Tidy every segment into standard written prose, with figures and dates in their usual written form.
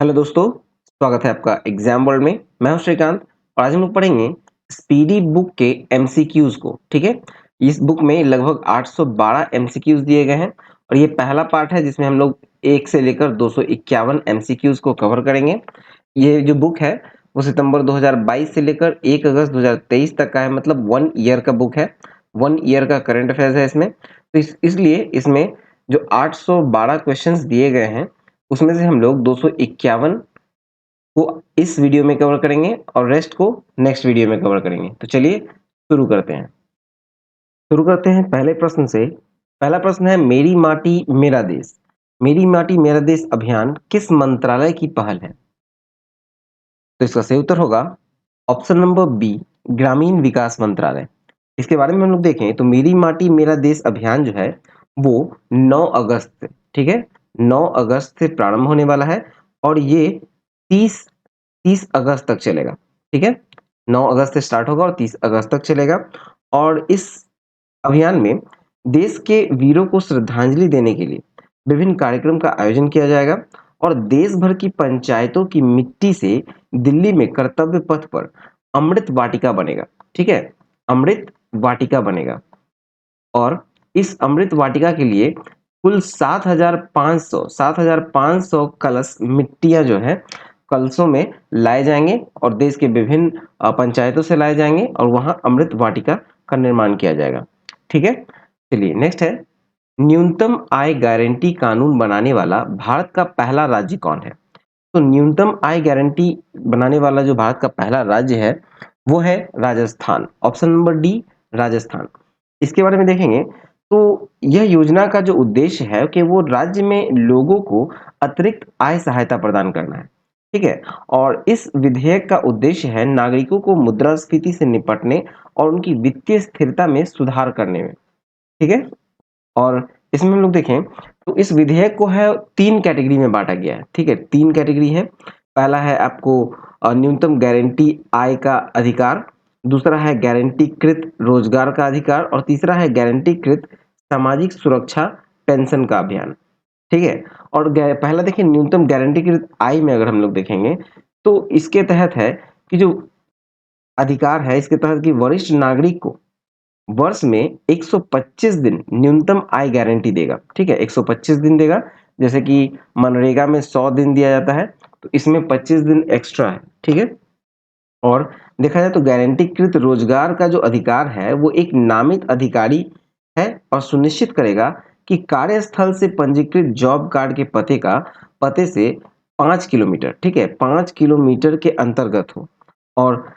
Hello दोस्तों, स्वागत है आपका एग्जाम वर्ल्ड में। मैं हूं श्रीकांत और आज हम लोग पढ़ेंगे स्पीडी बुक के एमसीक्यूज को। ठीक है, इस बुक में लगभग 812 एमसीक्यूज दिए गए हैं और ये पहला पार्ट है जिसमें हम लोग 1 से लेकर 251 एमसीक्यूज को कवर करेंगे। ये जो बुक है वो सितंबर 2022 से लेकर 1 अगस्त 2023 तक का है, मतलब 1 ईयर का बुक है। 1 ईयर का करंट अफेयर्स है इसमें। तो इसलिए इसमें जो 812 क्वेश्चंस दिए गए हैं उसमें से हम लोग 251 को इस वीडियो में कवर करेंगे और रेस्ट को नेक्स्ट वीडियो में कवर करेंगे। तो चलिए शुरू करते हैं पहले प्रश्न से। पहला प्रश्न है, मेरी माटी मेरा देश। मेरी माटी मेरा देश अभियान किस मंत्रालय की पहल है? तो इसका सही उत्तर होगा ऑप्शन नंबर बी, ग्रामीण विकास मंत्रालय। इसके बारे में हम लोग देखें तो मेरी माटी मेरा देश अभियान जो है वो 9 अगस्त से, ठीक है, 9 अगस्त से प्रारंभ होने वाला है और ये 30 30 अगस्त तक चलेगा। ठीक है, 9 अगस्त से स्टार्ट होगा और 30 अगस्त तक चलेगा। और इस अभियान में देश के वीरों को श्रद्धांजलि देने के लिए विभिन्न कार्यक्रम का आयोजन किया जाएगा और देश भर की पंचायतों की मिट्टी से दिल्ली में कर्तव्य पथ पर अमृत वाटिका बनेगा। ठीक है, अमृत वाटिका बनेगा और इस अमृत वाटिका के लिए कुल 7,500 कलश मिट्टियां जो है कलशों में लाए जाएंगे और देश के विभिन्न पंचायतों से लाए जाएंगे और वहां अमृत वाटिका का निर्माण किया जाएगा। ठीक है, चलिए नेक्स्ट है, न्यूनतम आय गारंटी कानून बनाने वाला भारत का पहला राज्य कौन है? तो न्यूनतम आय गारंटी बनाने वाला जो भारत का पहला राज्य है वो है Rajasthan. Option number D, Rajasthan. इसके बारे में देखेंगे तो यह योजना का जो उद्देश्य है कि वो राज्य में लोगों को अतिरिक्त आय सहायता प्रदान करना है। ठीक है, और इस विधेयक का उद्देश्य है नागरिकों को मुद्रास्फीति से निपटने और उनकी वित्तीय स्थिरता में सुधार करने में। ठीक है, और इसमें हम लोग देखें तो इस विधेयक को है 3 कैटेगरी में बांटा गया है। ठीक है, 3 कैटेगरी है। पहला है आपको न्यूनतम गारंटी आय का अधिकार, दूसरा है गारंटीकृत रोजगार का अधिकार और तीसरा है गारंटीकृत सामाजिक सुरक्षा पेंशन का अभियान। ठीक है, और पहला देखिए न्यूनतम गारंटीकृत आय में अगर हम लोग देखेंगे तो इसके तहत है कि जो अधिकार है इसके तहत कि वरिष्ठ नागरिक को वर्ष में 125 दिन न्यूनतम आय गारंटी देगा। ठीक है, 125 दिन देगा। जैसे कि मनरेगा में 100 दिन दिया जाता है तो इसमें 25 दिन एक्स्ट्रा है। ठीक है, और देखा जाए तो गारंटीकृत रोजगार का जो अधिकार है वो एक नामित अधिकारी है और सुनिश्चित करेगा कि कार्यस्थल से पंजीकृत जॉब कार्ड के पते से 5 किलोमीटर, ठीक है, 5 किलोमीटर के अंतर्गत हो और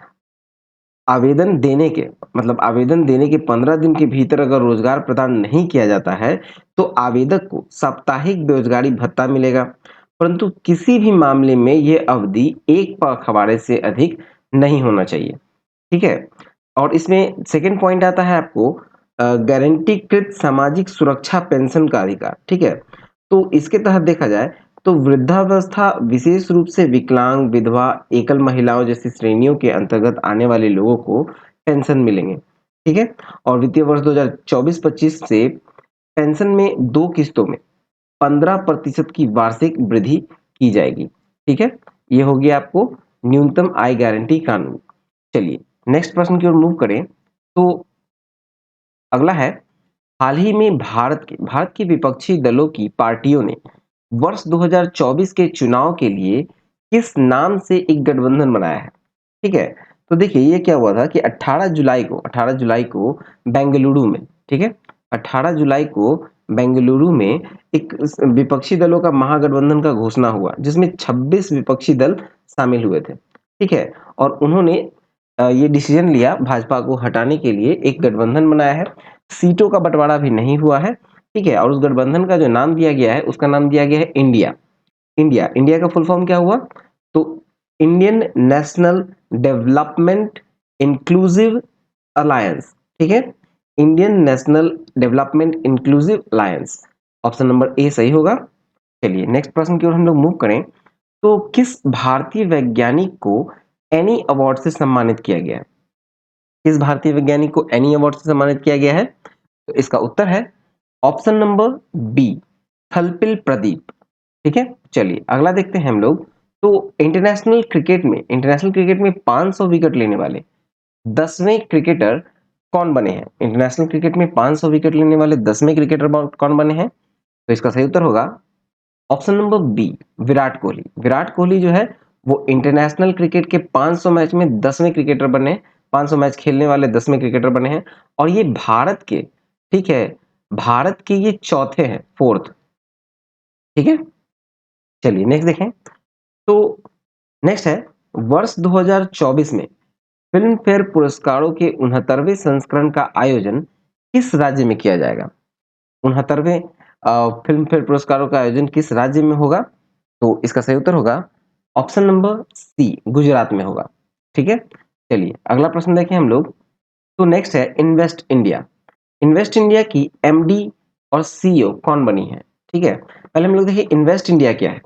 आवेदन देने के 15 दिन के भीतर अगर रोजगार प्रदान नहीं किया जाता है तो आवेदक को साप्ताहिक बेरोजगारी भत्ता मिलेगा, परंतु किसी भी मामले में यह अवधि एक पखवाड़े से अधिक नहीं होना चाहिए। ठीक है, और इसमें सेकंड पॉइंट आता है आपको गारंटीकृत सामाजिक सुरक्षा पेंशन का अधिकार। ठीक है, तो इसके तहत देखा जाए तो वृद्धावस्था, विशेष रूप से विकलांग, विधवा, एकल महिलाओं जैसी श्रेणियों के अंतर्गत आने वाले लोगों को पेंशन मिलेंगे। ठीक है, और वित्तीय वर्ष 2024-25 से पेंशन में 2 किस्तों में 15% की वार्षिक वृद्धि की जाएगी। ठीक है, ये हो गया आपको न्यूनतम आय गारंटी कानून। चलिए नेक्स्ट प्रश्न की ओर मूव करें तो अगला है, हाल ही में भारत के विपक्षी दलों की पार्टियों ने वर्ष 2024 के चुनाव के लिए किस नाम से एक गठबंधन बनाया है? ठीक है, तो देखिए ये क्या हुआ था कि 18 जुलाई को बेंगलुरु में, ठीक है, 18 जुलाई को बेंगलुरु में एक विपक्षी दलों का महागठबंधन का घोषणा हुआ जिसमें 26 विपक्षी दल शामिल हुए थे। ठीक है, और उन्होंने ये डिसीजन लिया भाजपा को हटाने के लिए, एक गठबंधन बनाया है। सीटों का बंटवारा भी नहीं हुआ है। ठीक है, और उस गठबंधन का जो नाम दिया गया है उसका नाम दिया गया है इंडिया। इंडिया का फुल फॉर्म क्या हुआ? तो Indian national development inclusive alliance. ठीक है, Indian national development inclusive alliance. Option number ए सही होगा। चलिए नेक्स्ट प्रश्न की ओर हम लोग मूव करें तो किस भारतीय वैज्ञानिक को एनी अवार्ड से सम्मानित किया गया है? किस भारतीय वैज्ञानिक को एनी अवार्ड से सम्मानित किया गया है? तो इसका उत्तर है ऑप्शन नंबर बी, थलपिल प्रदीप। ठीक है, चलिए अगला देखते हैं हम लोग। इंटरनेशनल क्रिकेट में 500 विकेट लेने वाले 10वें क्रिकेटर कौन बने हैं? इंटरनेशनल क्रिकेट में 500 विकेट लेने वाले 10वें क्रिकेटर कौन बने हैं? तो इसका सही उत्तर होगा option number B, Virat Kohli. Virat Kohli जो है वो इंटरनेशनल क्रिकेट के 500 मैच में 10वें क्रिकेटर बने, 500 मैच खेलने वाले 10वें क्रिकेटर बने हैं और ये भारत के, ठीक है, भारत के ये चौथे हैं, फोर्थ। ठीक है, चलिए नेक्स्ट देखें। तो नेक्स्ट है, वर्ष 2024 में फिल्म फेयर पुरस्कारों के 69वें संस्करण का आयोजन किस राज्य में किया जाएगा? 69वें फिल्म फेयर पुरस्कारों का आयोजन किस राज्य में होगा? तो इसका सही उत्तर होगा ऑप्शन नंबर सी, गुजरात में होगा। ठीक है, चलिए अगला प्रश्न देखें हम लोग। तो नेक्स्ट है इन्वेस्ट इंडिया। इन्वेस्ट इंडिया की एमडी और सीईओ कौन बनी है? ठीक है, पहले हम लोग देखिए इन्वेस्ट इंडिया क्या है।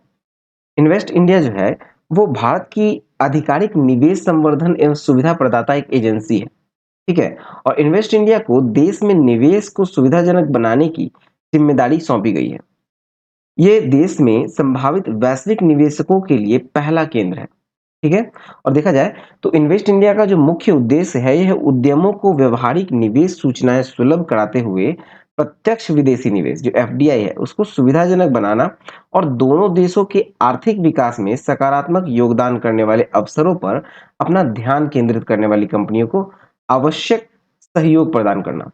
इन्वेस्ट इंडिया जो है वो भारत की आधिकारिक निवेश संवर्धन एवं सुविधा प्रदाता एक एजेंसी है। ठीक है, और इन्वेस्ट इंडिया को देश में निवेश को सुविधाजनक बनाने की जिम्मेदारी सौंपी गई है। ये देश में संभावित वैश्विक निवेशकों के लिए पहला केंद्र है। ठीक है, और देखा जाए तो इन्वेस्ट इंडिया का जो मुख्य उद्देश्य है यह उद्यमों को व्यवहारिक निवेश सूचनाएं सुलभ कराते हुए प्रत्यक्ष विदेशी निवेश जो एफडीआई है उसको सुविधाजनक बनाना और दोनों देशों के आर्थिक विकास में सकारात्मक योगदान करने वाले अवसरों पर अपना ध्यान केंद्रित करने वाली कंपनियों को आवश्यक सहयोग प्रदान करना।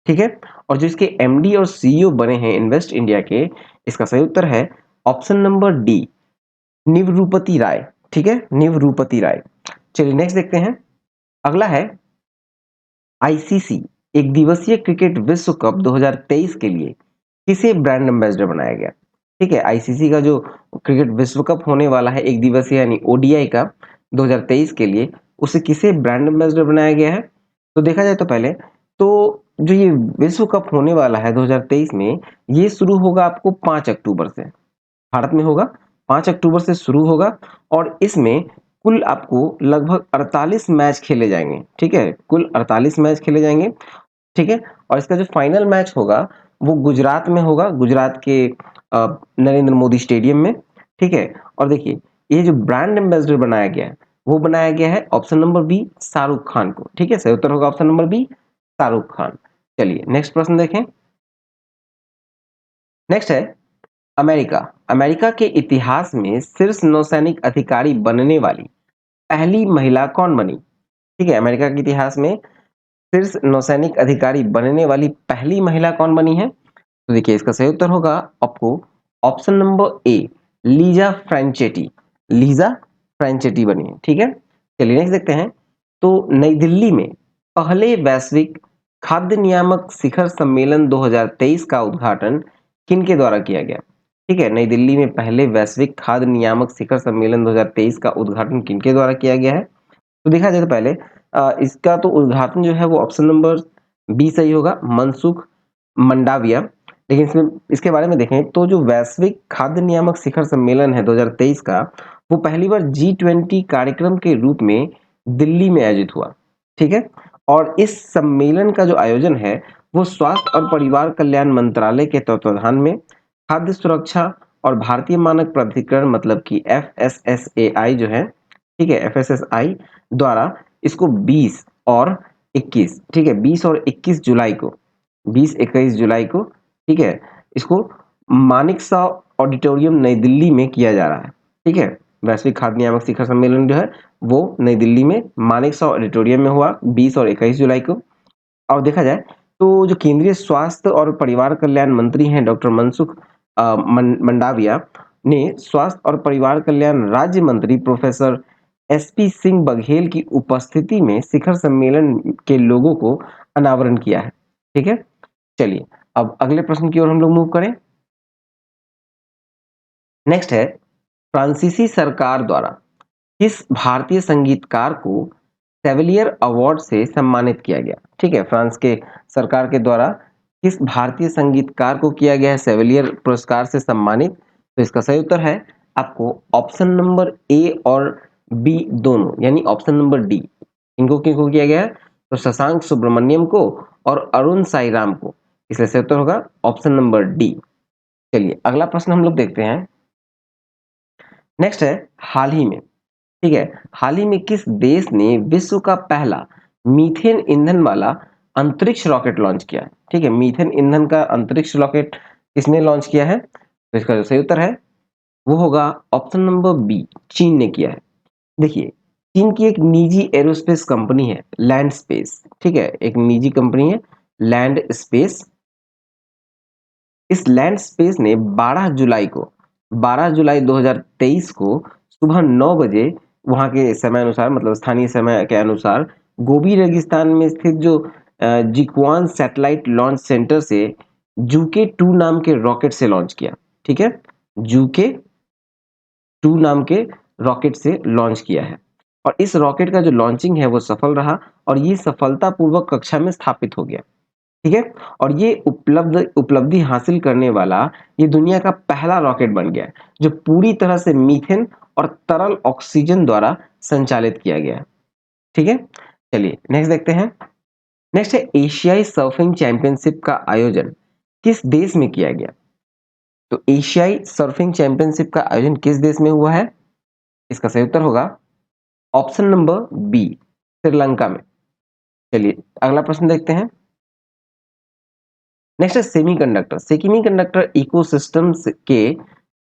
ठीक है, और जो इसके एमडी और सीईओ बने हैं इन्वेस्ट इंडिया के, इसका सही उत्तर है ऑप्शन नंबर डी, निवरूपति राय। ठीक है, निवरूपति राय। चलिए नेक्स्ट देखते हैं। अगला है आईसीसी एक दिवसीय क्रिकेट विश्व कप 2023 के लिए किसे ब्रांड एम्बेसडर बनाया गया? ठीक है, आईसीसी का जो क्रिकेट विश्व कप होने वाला है एक दिवसीय यानी ओडीआई का 2023 के लिए, उसे किसे ब्रांड एम्बेसडर बनाया गया है? तो देखा जाए तो पहले तो जो ये विश्व कप होने वाला है 2023 में, ये शुरू होगा आपको 5 अक्टूबर से, भारत में होगा। 5 अक्टूबर से शुरू होगा और इसमें कुल आपको लगभग 48 मैच खेले जाएंगे। ठीक है, कुल 48 मैच खेले जाएंगे। ठीक है, और इसका जो फाइनल मैच होगा वो गुजरात में होगा, गुजरात के नरेंद्र मोदी स्टेडियम में। ठीक है, और देखिए ये जो ब्रांड एम्बेसडर बनाया गया है वो बनाया गया है option number B, Shahrukh Khan को। ठीक है, सही उत्तर होगा option number B, Shahrukh Khan. चलिए नेक्स्ट प्रश्न देखें। नेक्स्ट है अमेरिका। अमेरिका के इतिहास में शीर्ष नौसैनिक अधिकारी बनने वाली पहली महिला कौन बनी? ठीक है, अमेरिका के इतिहास में शीर्ष नौसैनिक अधिकारी बनने वाली पहली महिला कौन बनी है? तो देखिए इसका सही उत्तर होगा आपको option number A, Lisa Franchetti. Lisa Franchetti बनी है। ठीक है, चलिए नेक्स्ट देखते हैं। तो नई दिल्ली में पहले वैश्विक खाद्य नियामक शिखर सम्मेलन 2023 का उद्घाटन किनके द्वारा किया गया? ठीक है, नई दिल्ली में पहले वैश्विक खाद्य नियामक शिखर सम्मेलन 2023 का उद्घाटन किनके द्वारा किया गया है? तो देखा जाए तो पहले इसका तो उद्घाटन जो है वो ऑप्शन नंबर बी सही होगा, मनसुख मंडाविया। लेकिन इसमें इसके बारे में देखें तो जो वैश्विक खाद्य नियामक शिखर सम्मेलन है 2023 का, वो पहली बार G20 कार्यक्रम के रूप में दिल्ली में आयोजित हुआ। ठीक है, और इस सम्मेलन का जो आयोजन है वो स्वास्थ्य और परिवार कल्याण मंत्रालय के तत्वाधान में खाद्य सुरक्षा और भारतीय मानक प्राधिकरण मतलब कि FSSAI जो है, ठीक है, FSSAI द्वारा इसको 20 और 21, ठीक है, 20 और 21 जुलाई को, 20-21 जुलाई को, ठीक है, इसको मानिक शॉ ऑडिटोरियम नई दिल्ली में किया जा रहा है। ठीक है, वैश्विक खाद्य नियामक शिखर सम्मेलन जो है वो नई दिल्ली में मानिक शॉ ऑडिटोरियम में हुआ 20 और 21 जुलाई को। और देखा जाए तो जो केंद्रीय स्वास्थ्य और परिवार कल्याण मंत्री हैं डॉक्टर मनसुख मंडाविया ने स्वास्थ्य और परिवार कल्याण राज्य मंत्री प्रोफेसर एसपी सिंह बघेल की उपस्थिति में शिखर सम्मेलन के लोगों को अनावरण किया है। ठीक है, चलिए अब अगले प्रश्न की ओर हम लोग मूव करें। नेक्स्ट है फ्रांसीसी सरकार द्वारा किस भारतीय संगीतकार को सेविलियर अवार्ड से सम्मानित किया गया? ठीक है, फ्रांस के सरकार के द्वारा किस भारतीय संगीतकार को किया गया है सेविलियर पुरस्कार से सम्मानित? तो इसका सही उत्तर है आपको ऑप्शन नंबर ए और बी दोनों, यानी ऑप्शन नंबर डी। इनको किनको किया गया है? तो शशांक सुब्रमण्यम को और अरुण साईराम को। इसलिए सही उत्तर होगा ऑप्शन नंबर डी। चलिए अगला प्रश्न हम लोग देखते हैं। नेक्स्ट है हाल ही में, ठीक है, हाल ही में किस देश ने विश्व का पहला मीथेन ईंधन वाला अंतरिक्ष रॉकेट लॉन्च किया है? ठीक है, मीथेन ईंधन का अंतरिक्ष रॉकेट किसने लॉन्च किया है? तो इसका जो सही उत्तर है वो होगा ऑप्शन नंबर बी, चीन ने किया है। देखिए, चीन की एक निजी एरोस्पेस कंपनी है लैंड स्पेस, ठीक है, एक निजी कंपनी है लैंड स्पेस। इस लैंड स्पेस ने 12 जुलाई 2023 को सुबह 9 बजे वहां के समय अनुसार, मतलब स्थानीय समय के अनुसार, गोबी रेगिस्तान में स्थित जो जिक्वान सैटेलाइट लॉन्च सेंटर से जूके 2 नाम के रॉकेट से लॉन्च किया। ठीक है, जूके 2 नाम के रॉकेट से लॉन्च किया है और इस रॉकेट का जो लॉन्चिंग है वो सफल रहा और ये सफलतापूर्वक कक्षा में स्थापित हो गया। ठीक है, और ये उपलब्धि हासिल करने वाला ये दुनिया का पहला रॉकेट बन गया है जो पूरी तरह से मीथेन और तरल ऑक्सीजन द्वारा संचालित किया गया है। ठीक है, चलिए नेक्स्ट देखते हैं। नेक्स्ट है एशियाई सर्फिंग चैंपियनशिप का आयोजन किस देश में किया गया? तो एशियाई सर्फिंग चैंपियनशिप का आयोजन किस देश में हुआ है? इसका सही उत्तर होगा ऑप्शन नंबर बी, श्रीलंका में। चलिए अगला प्रश्न देखते हैं। नेक्स्ट है सेमीकंडक्टर। सेमीकंडक्टर इकोसिस्टम के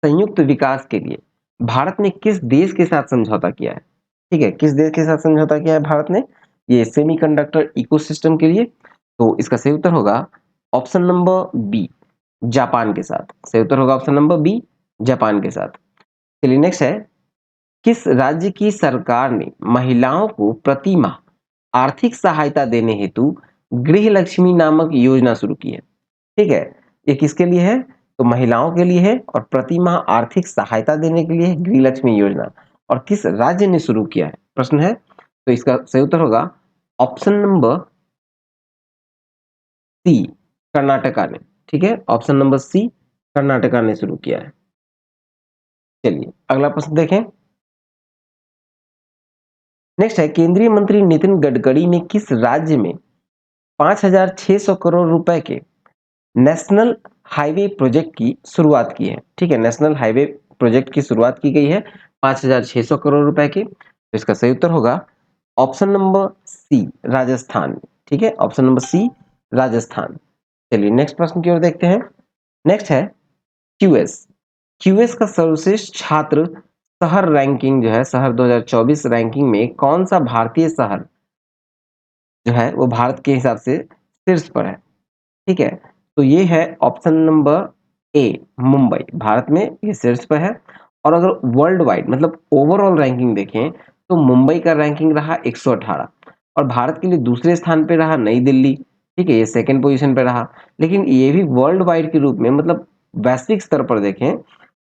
संयुक्त विकास के लिए भारत ने किस देश के साथ समझौता किया है? ठीक है, किस देश के साथ समझौता किया है भारत ने ये सेमीकंडक्टर इकोसिस्टम के लिए? तो इसका सही उत्तर होगा ऑप्शन नंबर बी, जापान के साथ। सही उत्तर होगा ऑप्शन नंबर बी, जापान के साथ। चलिए नेक्स्ट है किस राज्य की सरकार ने महिलाओं को प्रति माह आर्थिक सहायता देने हेतु गृह लक्ष्मी नामक योजना शुरू की है? ठीक है, ये किसके लिए है? तो महिलाओं के लिए है और प्रति माह आर्थिक सहायता देने के लिए है गृह लक्ष्मी योजना। और किस राज्य ने शुरू किया है प्रश्न है, तो इसका सही उत्तर होगा ऑप्शन नंबर सी, कर्नाटका ने। ठीक है, ऑप्शन नंबर सी, कर्नाटका ने शुरू किया है। चलिए अगला प्रश्न देखें। नेक्स्ट है केंद्रीय मंत्री नितिन गडकरी ने किस राज्य में 5,600 करोड़ रुपए के नेशनल हाईवे प्रोजेक्ट की शुरुआत की है? ठीक है, नेशनल हाईवे प्रोजेक्ट की शुरुआत की गई है 5,600 करोड़ रुपए की। तो इसका सही उत्तर होगा ऑप्शन नंबर सी, राजस्थान। ठीक है, ऑप्शन नंबर सी, राजस्थान। चलिए नेक्स्ट प्रश्न की ओर देखते हैं। नेक्स्ट है क्यूएस। क्यूएस का सर्वश्रेष्ठ छात्र शहर रैंकिंग जो है, शहर 2024 रैंकिंग में कौन सा भारतीय शहर जो है वो भारत के हिसाब से शीर्ष पर है? ठीक है, तो ये है ऑप्शन नंबर ए, मुंबई। भारत में ये शीर्ष पर है। और अगर वर्ल्ड वाइड मतलब ओवरऑल रैंकिंग देखें तो मुंबई का रैंकिंग रहा 118 और भारत के लिए दूसरे स्थान पे रहा नई दिल्ली। ठीक है, ये सेकंड पोजीशन पे रहा। लेकिन ये भी वर्ल्ड वाइड के रूप में मतलब वैश्विक स्तर पर देखें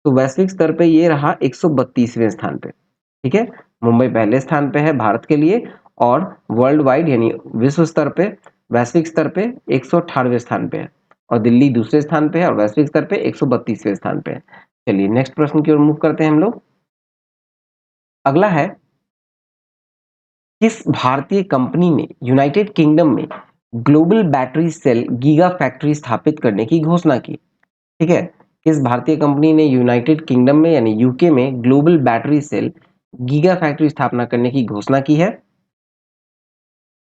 तो वैश्विक स्तर पे ये रहा 132वें स्थान पे। ठीक है, मुंबई पहले स्थान पे है भारत के लिए और वर्ल्ड वाइड यानी विश्व स्तर पे, वैश्विक स्तर पे 118वें स्थान पे है और दिल्ली दूसरे स्थान पे है और वैश्विक स्तर पे 132वें स्थान पे है। चलिए नेक्स्ट प्रश्न की ओर मूव करते हैं हम लोग। अगला है किस भारतीय कंपनी ने यूनाइटेड किंगडम में global battery cell giga factory स्थापित करने की घोषणा की? ठीक है, किस भारतीय कंपनी ने यूनाइटेड किंगडम में यानी यूके में global battery cell giga factory स्थापना करने की घोषणा की है?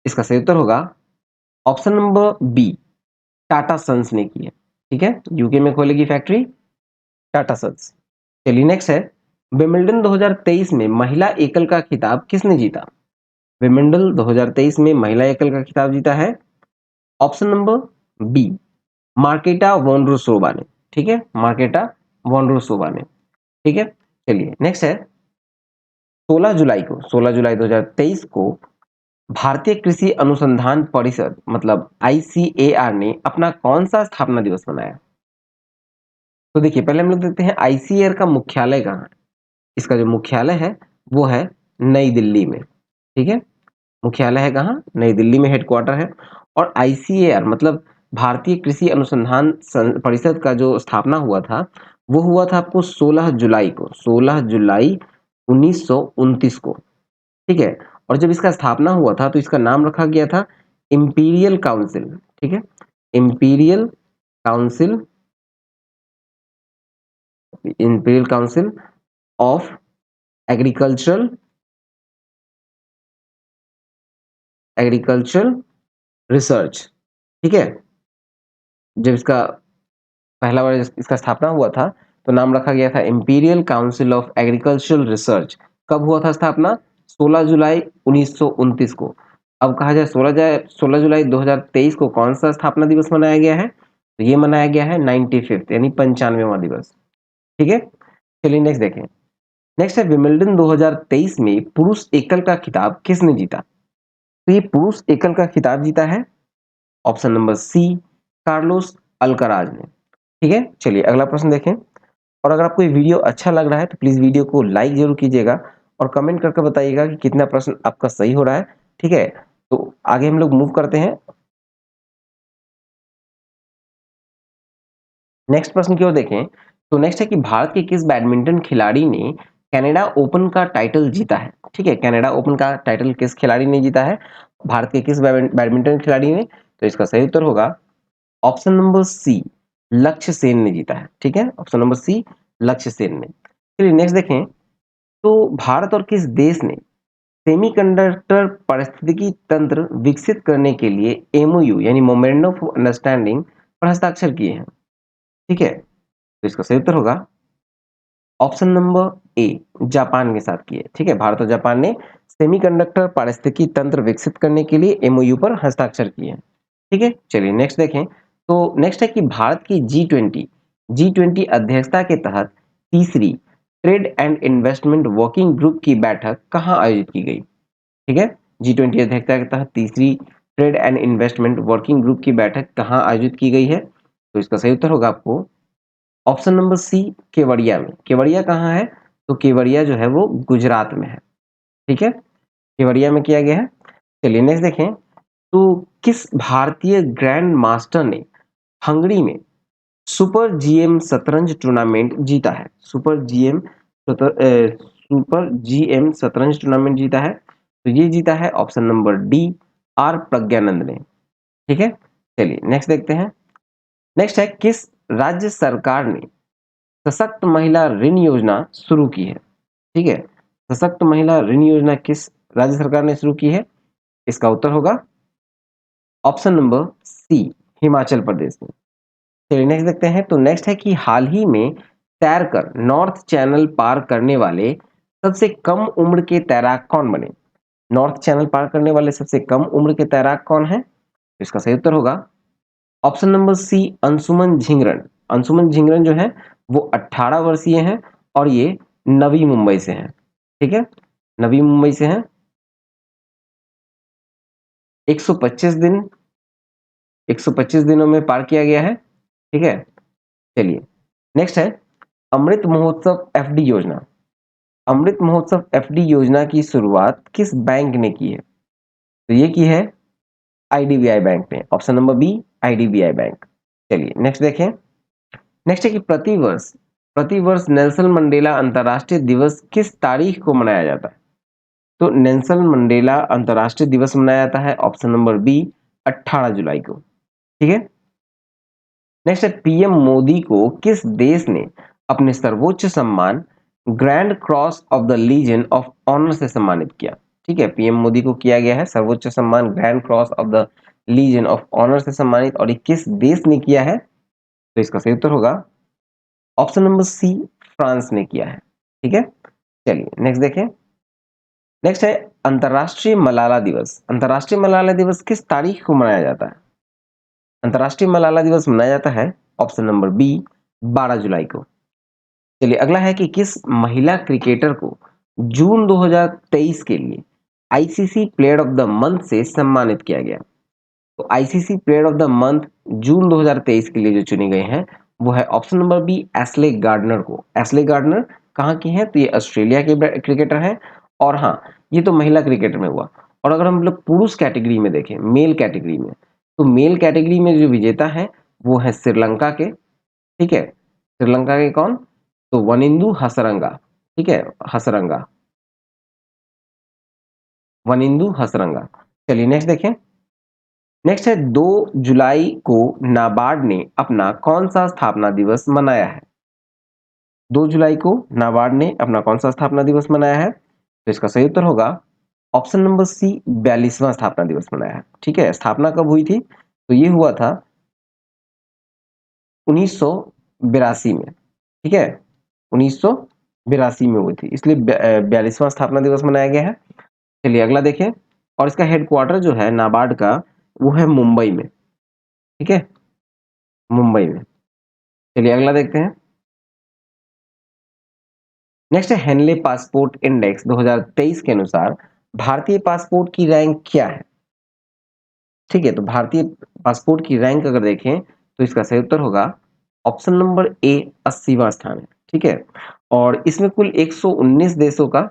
इसका सही उत्तर होगा option number B, Tata Sons ने की है। ठीक है, यूके में खोलेगी फैक्ट्री टाटा सन्स। चलिए नेक्स्ट है विमिल्डन 2023 में महिला एकल का खिताब किसने जीता? विमिल्डन 2023 में महिला एकल का खिताब जीता है option number B, Marketa Vondrousova ने। ठीक है, मार्केटा वोंड्रोसोवा ने। ठीक है, चलिए नेक्स्ट है 16 जुलाई 2023 को भारतीय कृषि अनुसंधान परिषद मतलब आईसीएआर ने अपना कौन सा स्थापना दिवस मनाया? तो देखिए पहले हम लोग देखते हैं आईसीएआर का मुख्यालय कहाँ है। इसका जो मुख्यालय है वो है नई दिल्ली में। ठीक है, मुख्यालय है कहाँ? नई दिल्ली में हेडक्वार्टर है। और आईसीएआर मतलब भारतीय कृषि अनुसंधान परिषद का जो स्थापना हुआ था वो हुआ था आपको 16 जुलाई को, 16 जुलाई 1929 को। ठीक है, और जब इसका स्थापना हुआ था तो इसका नाम रखा गया था इंपीरियल काउंसिल। ठीक है, imperial council, imperial council of agricultural agricultural research, ठीक है। जब इसका पहला बार इसका स्थापना हुआ था तो नाम रखा गया था imperial council of agricultural research. कब हुआ था स्थापना? 16 जुलाई 1929 को। अब कहा जाए 16 जुलाई 2023 को कौन सा स्थापना दिवस मनाया गया है? तो ये मनाया गया है 95th यानी 95वां दिवस, ठीक है। चलिए नेक्स्ट देखें। नेक्स्ट है विमिल्डन 2023 में पुरुष एकल का खिताब किसने जीता? तो ये पुरुष एकल का खिताब जीता है option number C, Carlos Alcaraz ने, ठीक है। चलिए अगला प्रश्न देखें। और अगर आपको ये वीडियो अच्छा लग रहा है तो प्लीज वीडियो को लाइक जरूर कीजिएगा और कमेंट करके बताइएगा कि कितना प्रश्न आपका सही हो रहा है, ठीक है। तो आगे हम लोग मूव करते हैं नेक्स्ट प्रश्न की ओर देखें। तो नेक्स्ट है कि भारत के किस बैडमिंटन खिलाड़ी ने कनाडा ओपन का टाइटल जीता है? ठीक है, कनाडा ओपन का टाइटल किस खिलाड़ी ने जीता है? भारत के किस बैडमिंटन खिलाड़ी ने? तो इसका सही उत्तर होगा ऑप्शन नंबर सी, लक्ष्य सेन ने जीता है, ठीक है। ऑप्शन नंबर सी, लक्ष्य सेन ने। चलिए नेक्स्ट देखें। तो भारत और किस देश ने सेमीकंडक्टर पारिस्थितिकी तंत्र विकसित करने के लिए एमओयू यानी मोमेंडम ऑफ अंडरस्टैंडिंग पर हस्ताक्षर किए हैं? ठीक है, तो इसका सही उत्तर होगा ऑप्शन नंबर ए, जापान के साथ किए, ठीक है। भारत और जापान ने सेमीकंडक्टर पारिस्थितिकी तंत्र विकसित करने के लिए एमओयू पर हस्ताक्षर किए हैं, ठीक है। चलिए नेक्स्ट देखें। तो नेक्स्ट है कि भारत की जी ट्वेंटी अध्यक्षता के तहत तीसरी trade and investment working group की बैठक कहाँ आयोजित की गई? ठीक है, जी 20 अध्यक्षता के तहत तीसरी trade and investment working group की बैठक कहाँ आयोजित की गई है? तो इसका सही उत्तर होगा आपको ऑप्शन नंबर सी, केवड़िया में। केवड़िया कहाँ है? तो केवड़िया जो है वो गुजरात में है, ठीक है। केवड़िया में किया गया है। चलिए नेक्स्ट देखें। तो किस भारतीय ग्रैंड मास्टर ने हंगरी में सुपर जीएम शतरंज टूर्नामेंट जीता है? सुपर जीएम शतरंज टूर्नामेंट जीता है, तो ये जीता है option number D, R Praggnanandhaa ने, ठीक है। चलिए नेक्स्ट देखते हैं। नेक्स्ट है किस राज्य सरकार ने सशक्त महिला ऋण योजना शुरू की है? ठीक है, सशक्त महिला ऋण योजना किस राज्य सरकार ने शुरू की है? इसका उत्तर होगा ऑप्शन नंबर सी, हिमाचल प्रदेश में। चलिए नेक्स्ट देखते हैं। तो नेक्स्ट है कि हाल ही में तैरकर नॉर्थ चैनल पार करने वाले सबसे कम उम्र के तैराक कौन बने? नॉर्थ चैनल पार करने वाले सबसे कम उम्र के तैराक कौन है? तो इसका सही उत्तर होगा option number C, Anshuman Jhingran. Anshuman Jhingran जो है वो 18 वर्षीय हैं और ये नवी मुंबई से हैं, ठीक है। नवी मुंबई से हैं। 125 दिन 125 दिनों में पार किया गया है, ठीक है। चलिए नेक्स्ट है अमृत महोत्सव एफडी योजना। अमृत महोत्सव एफडी योजना की शुरुआत किस बैंक ने की है? तो ये की है आईडीबीआई बैंक ने, option number B, IDBI bank. चलिए नेक्स्ट देखें। नेक्स्ट है कि प्रतिवर्ष नेल्सन मंडेला अंतर्राष्ट्रीय दिवस किस तारीख को मनाया जाता है? तो नेल्सन मंडेला अंतर्राष्ट्रीय दिवस मनाया जाता है ऑप्शन नंबर बी, 18 जुलाई को, ठीक है। नेक्स्ट है पीएम मोदी को किस देश ने अपने सर्वोच्च सम्मान Grand Cross of the Legion of Honour से सम्मानित किया? ठीक है, पीएम मोदी को किया गया है सर्वोच्च सम्मान Grand Cross of the Legion of Honour से सम्मानित, और ये किस देश ने किया है? तो इसका सही उत्तर होगा ऑप्शन नंबर सी, फ्रांस ने किया है, ठीक है। चलिए नेक्स्ट देखें। नेक्स्ट है अंतर्राष्ट्रीय मलाला दिवस। अंतर्राष्ट्रीय मलाला दिवस किस तारीख को मनाया जाता है? अंतर्राष्ट्रीय मलाला दिवस मनाया जाता है ऑप्शन नंबर बी, 12 जुलाई को। चलिए अगला है कि किस महिला क्रिकेटर को जून 2023 के लिए ICC player of the month से सम्मानित किया गया? तो ICC player of the month June 2023 के लिए जो चुने गए हैं वो है option number B, Ashleigh Gardner को। एस्ले गार्डनर कहाँ की हैं? तो ये ऑस्ट्रेलिया के क्रिकेटर हैं। और हाँ, ये तो महिला क्रिकेटर में हुआ। और अगर हम लोग पुरुष कैटेगरी में देखें, मेल कैटेगरी में, तो मेल कैटेगरी में जो विजेता है वो है श्रीलंका के, ठीक है। श्रीलंका के कौन? तो वनिंदु हसरंगा, ठीक है, हसरंगा, वनिंदु हसरंगा। चलिए नेक्स्ट देखें। नेक्स्ट है 2 जुलाई को नाबार्ड ने अपना कौन सा स्थापना दिवस मनाया है? 2 जुलाई को नाबार्ड ने अपना कौन सा स्थापना दिवस मनाया है? तो इसका सही उत्तर होगा ऑप्शन नंबर सी, 42वां स्थापना दिवस मनाया है। ठीक है, स्थापना कब हुई थी? तो ये हुआ था 1982 में। ठीक है, 1982 में हुई थी, इसलिए 42वां स्थापना दिवस मनाया गया है। चलिए अगला देखें। और इसका हेडक्वार्टर जो है नाबार्ड का, वो है मुंबई में। ठीक है, मुंबई में। चलिए अगला देखते हैं। नेक्स्ट है हेनले पासपोर्ट इंडेक्स 2023 के अनुसार भारतीय पासपोर्ट की रैंक क्या है? ठीक है, तो भारतीय पासपोर्ट की रैंक अगर देखें तो इसका सही उत्तर होगा ऑप्शन नंबर ए, 80वां स्थान है। ठीक है, और इसमें कुल 119 देशों का,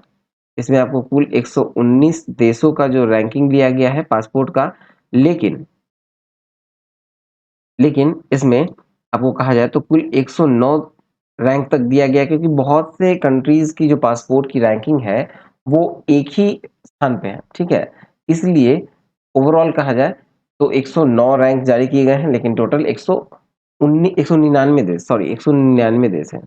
इसमें आपको कुल 119 देशों का जो रैंकिंग दिया गया है पासपोर्ट का, लेकिन लेकिन इसमें आपको कहा जाए तो कुल 109 रैंक तक दिया गया है, क्योंकि बहुत से कंट्रीज की जो पासपोर्ट की रैंकिंग है वो एक ही स्थान पे है। ठीक है, इसलिए ओवरऑल कहा जाए तो 109 रैंक जारी किए गए हैं, लेकिन टोटल 199 देश, सॉरी 199 देश है।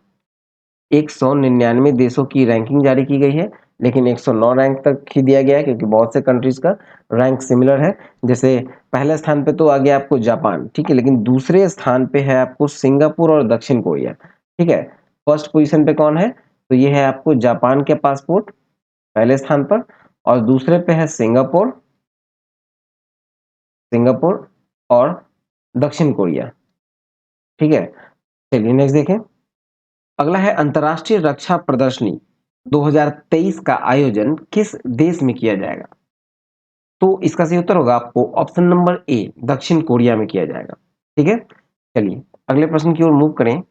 199 देशों की रैंकिंग जारी की गई है, लेकिन 109 रैंक तक ही दिया गया है, क्योंकि बहुत से कंट्रीज का रैंक सिमिलर है। जैसे पहले स्थान पे तो आ गया आपको जापान, ठीक है, लेकिन दूसरे स्थान पे है आपको सिंगापुर और दक्षिण कोरिया। ठीक है, फर्स्ट पोजीशन पे कौन है? तो ये है आपको जापान के पासपोर्ट पहले स्थान पर, और दूसरे पे है सिंगापुर, सिंगापुर और दक्षिण कोरिया। ठीक है, चलिए नेक्स्ट देखें। अगला है अंतर्राष्ट्रीय रक्षा प्रदर्शनी 2023 का आयोजन किस देश में किया जाएगा? तो इसका सही उत्तर होगा आपको ऑप्शन नंबर ए, दक्षिण कोरिया में किया जाएगा। ठीक है, चलिए अगले प्रश्न की ओर मूव करें।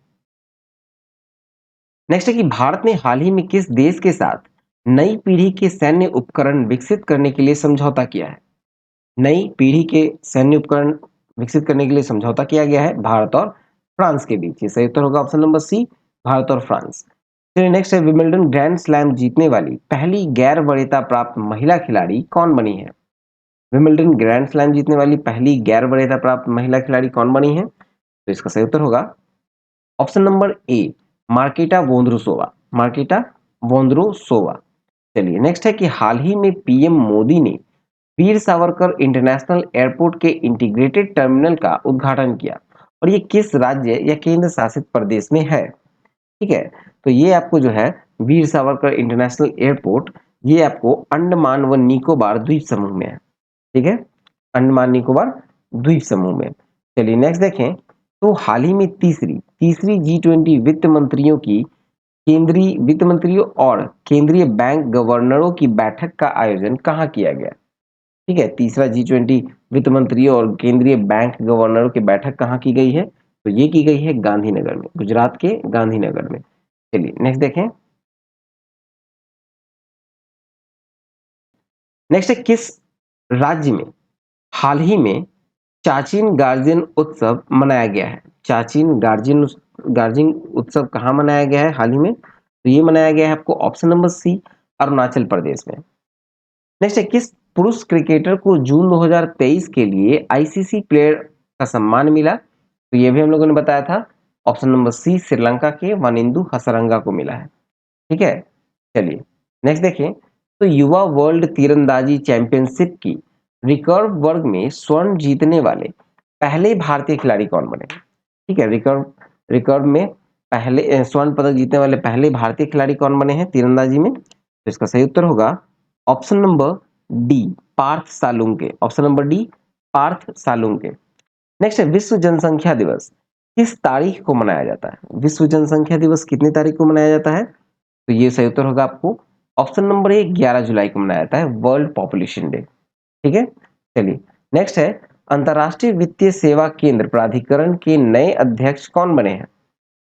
नेक्स्ट है कि भारत ने हाल ही में किस देश के साथ नई पीढ़ी के सैन्य उपकरण विकसित करने के लिए समझौता किया है? नई पीढ़ी के सैन्य उपकरण विकसित करने के लिए समझौता किया गया है भारत और फ्रांस के बीच। ये सही उत्तर होगा ऑप्शन नंबर सी, भारत और फ्रांस। फिर नेक्स्ट है विमिल्टन ग्रैंड स्लैम जीतने वाली पहली गैर वरीयता प्राप्त महिला खिलाड़ी कौन बनी है? विमिल्टन ग्रैंड स्लैम जीतने वाली पहली गैर वरीयता प्राप्त महिला खिलाड़ी कौन बनी है? तो इसका सही उत्तर होगा option number A, Marketa Vondrousova, Marketa Vondrousova. चलिए नेक्स्ट है कि हाल ही में पीएम मोदी ने वीर सावरकर इंटरनेशनल एयरपोर्ट के इंटीग्रेटेड टर्मिनल का उद्घाटन किया, और ये किस राज्य या केंद्र शासित प्रदेश में है? ठीक है, तो ये आपको जो है वीर सावरकर इंटरनेशनल एयरपोर्ट, ये आपको अंडमान व निकोबार द्वीप समूह में है। ठीक है, अंडमान निकोबार द्वीप समूह में। चलिए नेक्स्ट देखें। तो हाल ही में तीसरी तीसरी G20 वित्त मंत्रियों की, केंद्रीय वित्त मंत्रियों और केंद्रीय बैंक गवर्नरों की बैठक का आयोजन कहाँ किया गया? ठीक है, तीसरा G20 वित्त मंत्रियों और केंद्रीय बैंक गवर्नरों की बैठक कहाँ की गई है? तो ये की गई है गांधीनगर में, गुजरात के गांधीनगर में। चलिए नेक्स्ट देखें। नेक्स्ट है किस राज्य में हाल ही में चाचिन गार्जियन उत्सव मनाया गया है? चाचिन गार्जियन गार्जियन उत्सव कहाँ मनाया गया है हाल ही में? तो ये मनाया गया है आपको ऑप्शन नंबर सी, अरुणाचल प्रदेश में। नेक्स्ट है किस पुरुष क्रिकेटर को जून 2023 के लिए आईसीसी प्लेयर का सम्मान मिला? तो ये भी हम लोगों ने बताया था, ऑप्शन नंबर सी, श्रीलंका के वानिंदु हसरंगा को मिला है। ठीक है, चलिए नेक्स्ट देखें। तो युवा वर्ल्ड तीरंदाजी चैंपियनशिप की रिकर्व वर्ग में स्वर्ण जीतने वाले पहले भारतीय खिलाड़ी कौन बने? ठीक है, रिकर्व रिकर्व में पहले स्वर्ण पदक जीतने वाले पहले भारतीय खिलाड़ी कौन बने हैं तीरंदाजी में? तो इसका सही उत्तर होगा option number D, Parth Salunke. Option number D, Parth Salunke. Next है विश्व जनसंख्या दिवस किस तारीख को मनाया जाता है? विश्व जनसंख्या दिवस कितनी तारीख को मनाया जाता है? तो ये सही उत्तर होगा आपको ऑप्शन नंबर ए, 11 जुलाई को मनाया जाता है, वर्ल्ड पॉपुलेशन डे। ठीक है, चलिए नेक्स्ट है अंतर्राष्ट्रीय वित्तीय सेवा केंद्र प्राधिकरण के नए अध्यक्ष कौन बने हैं?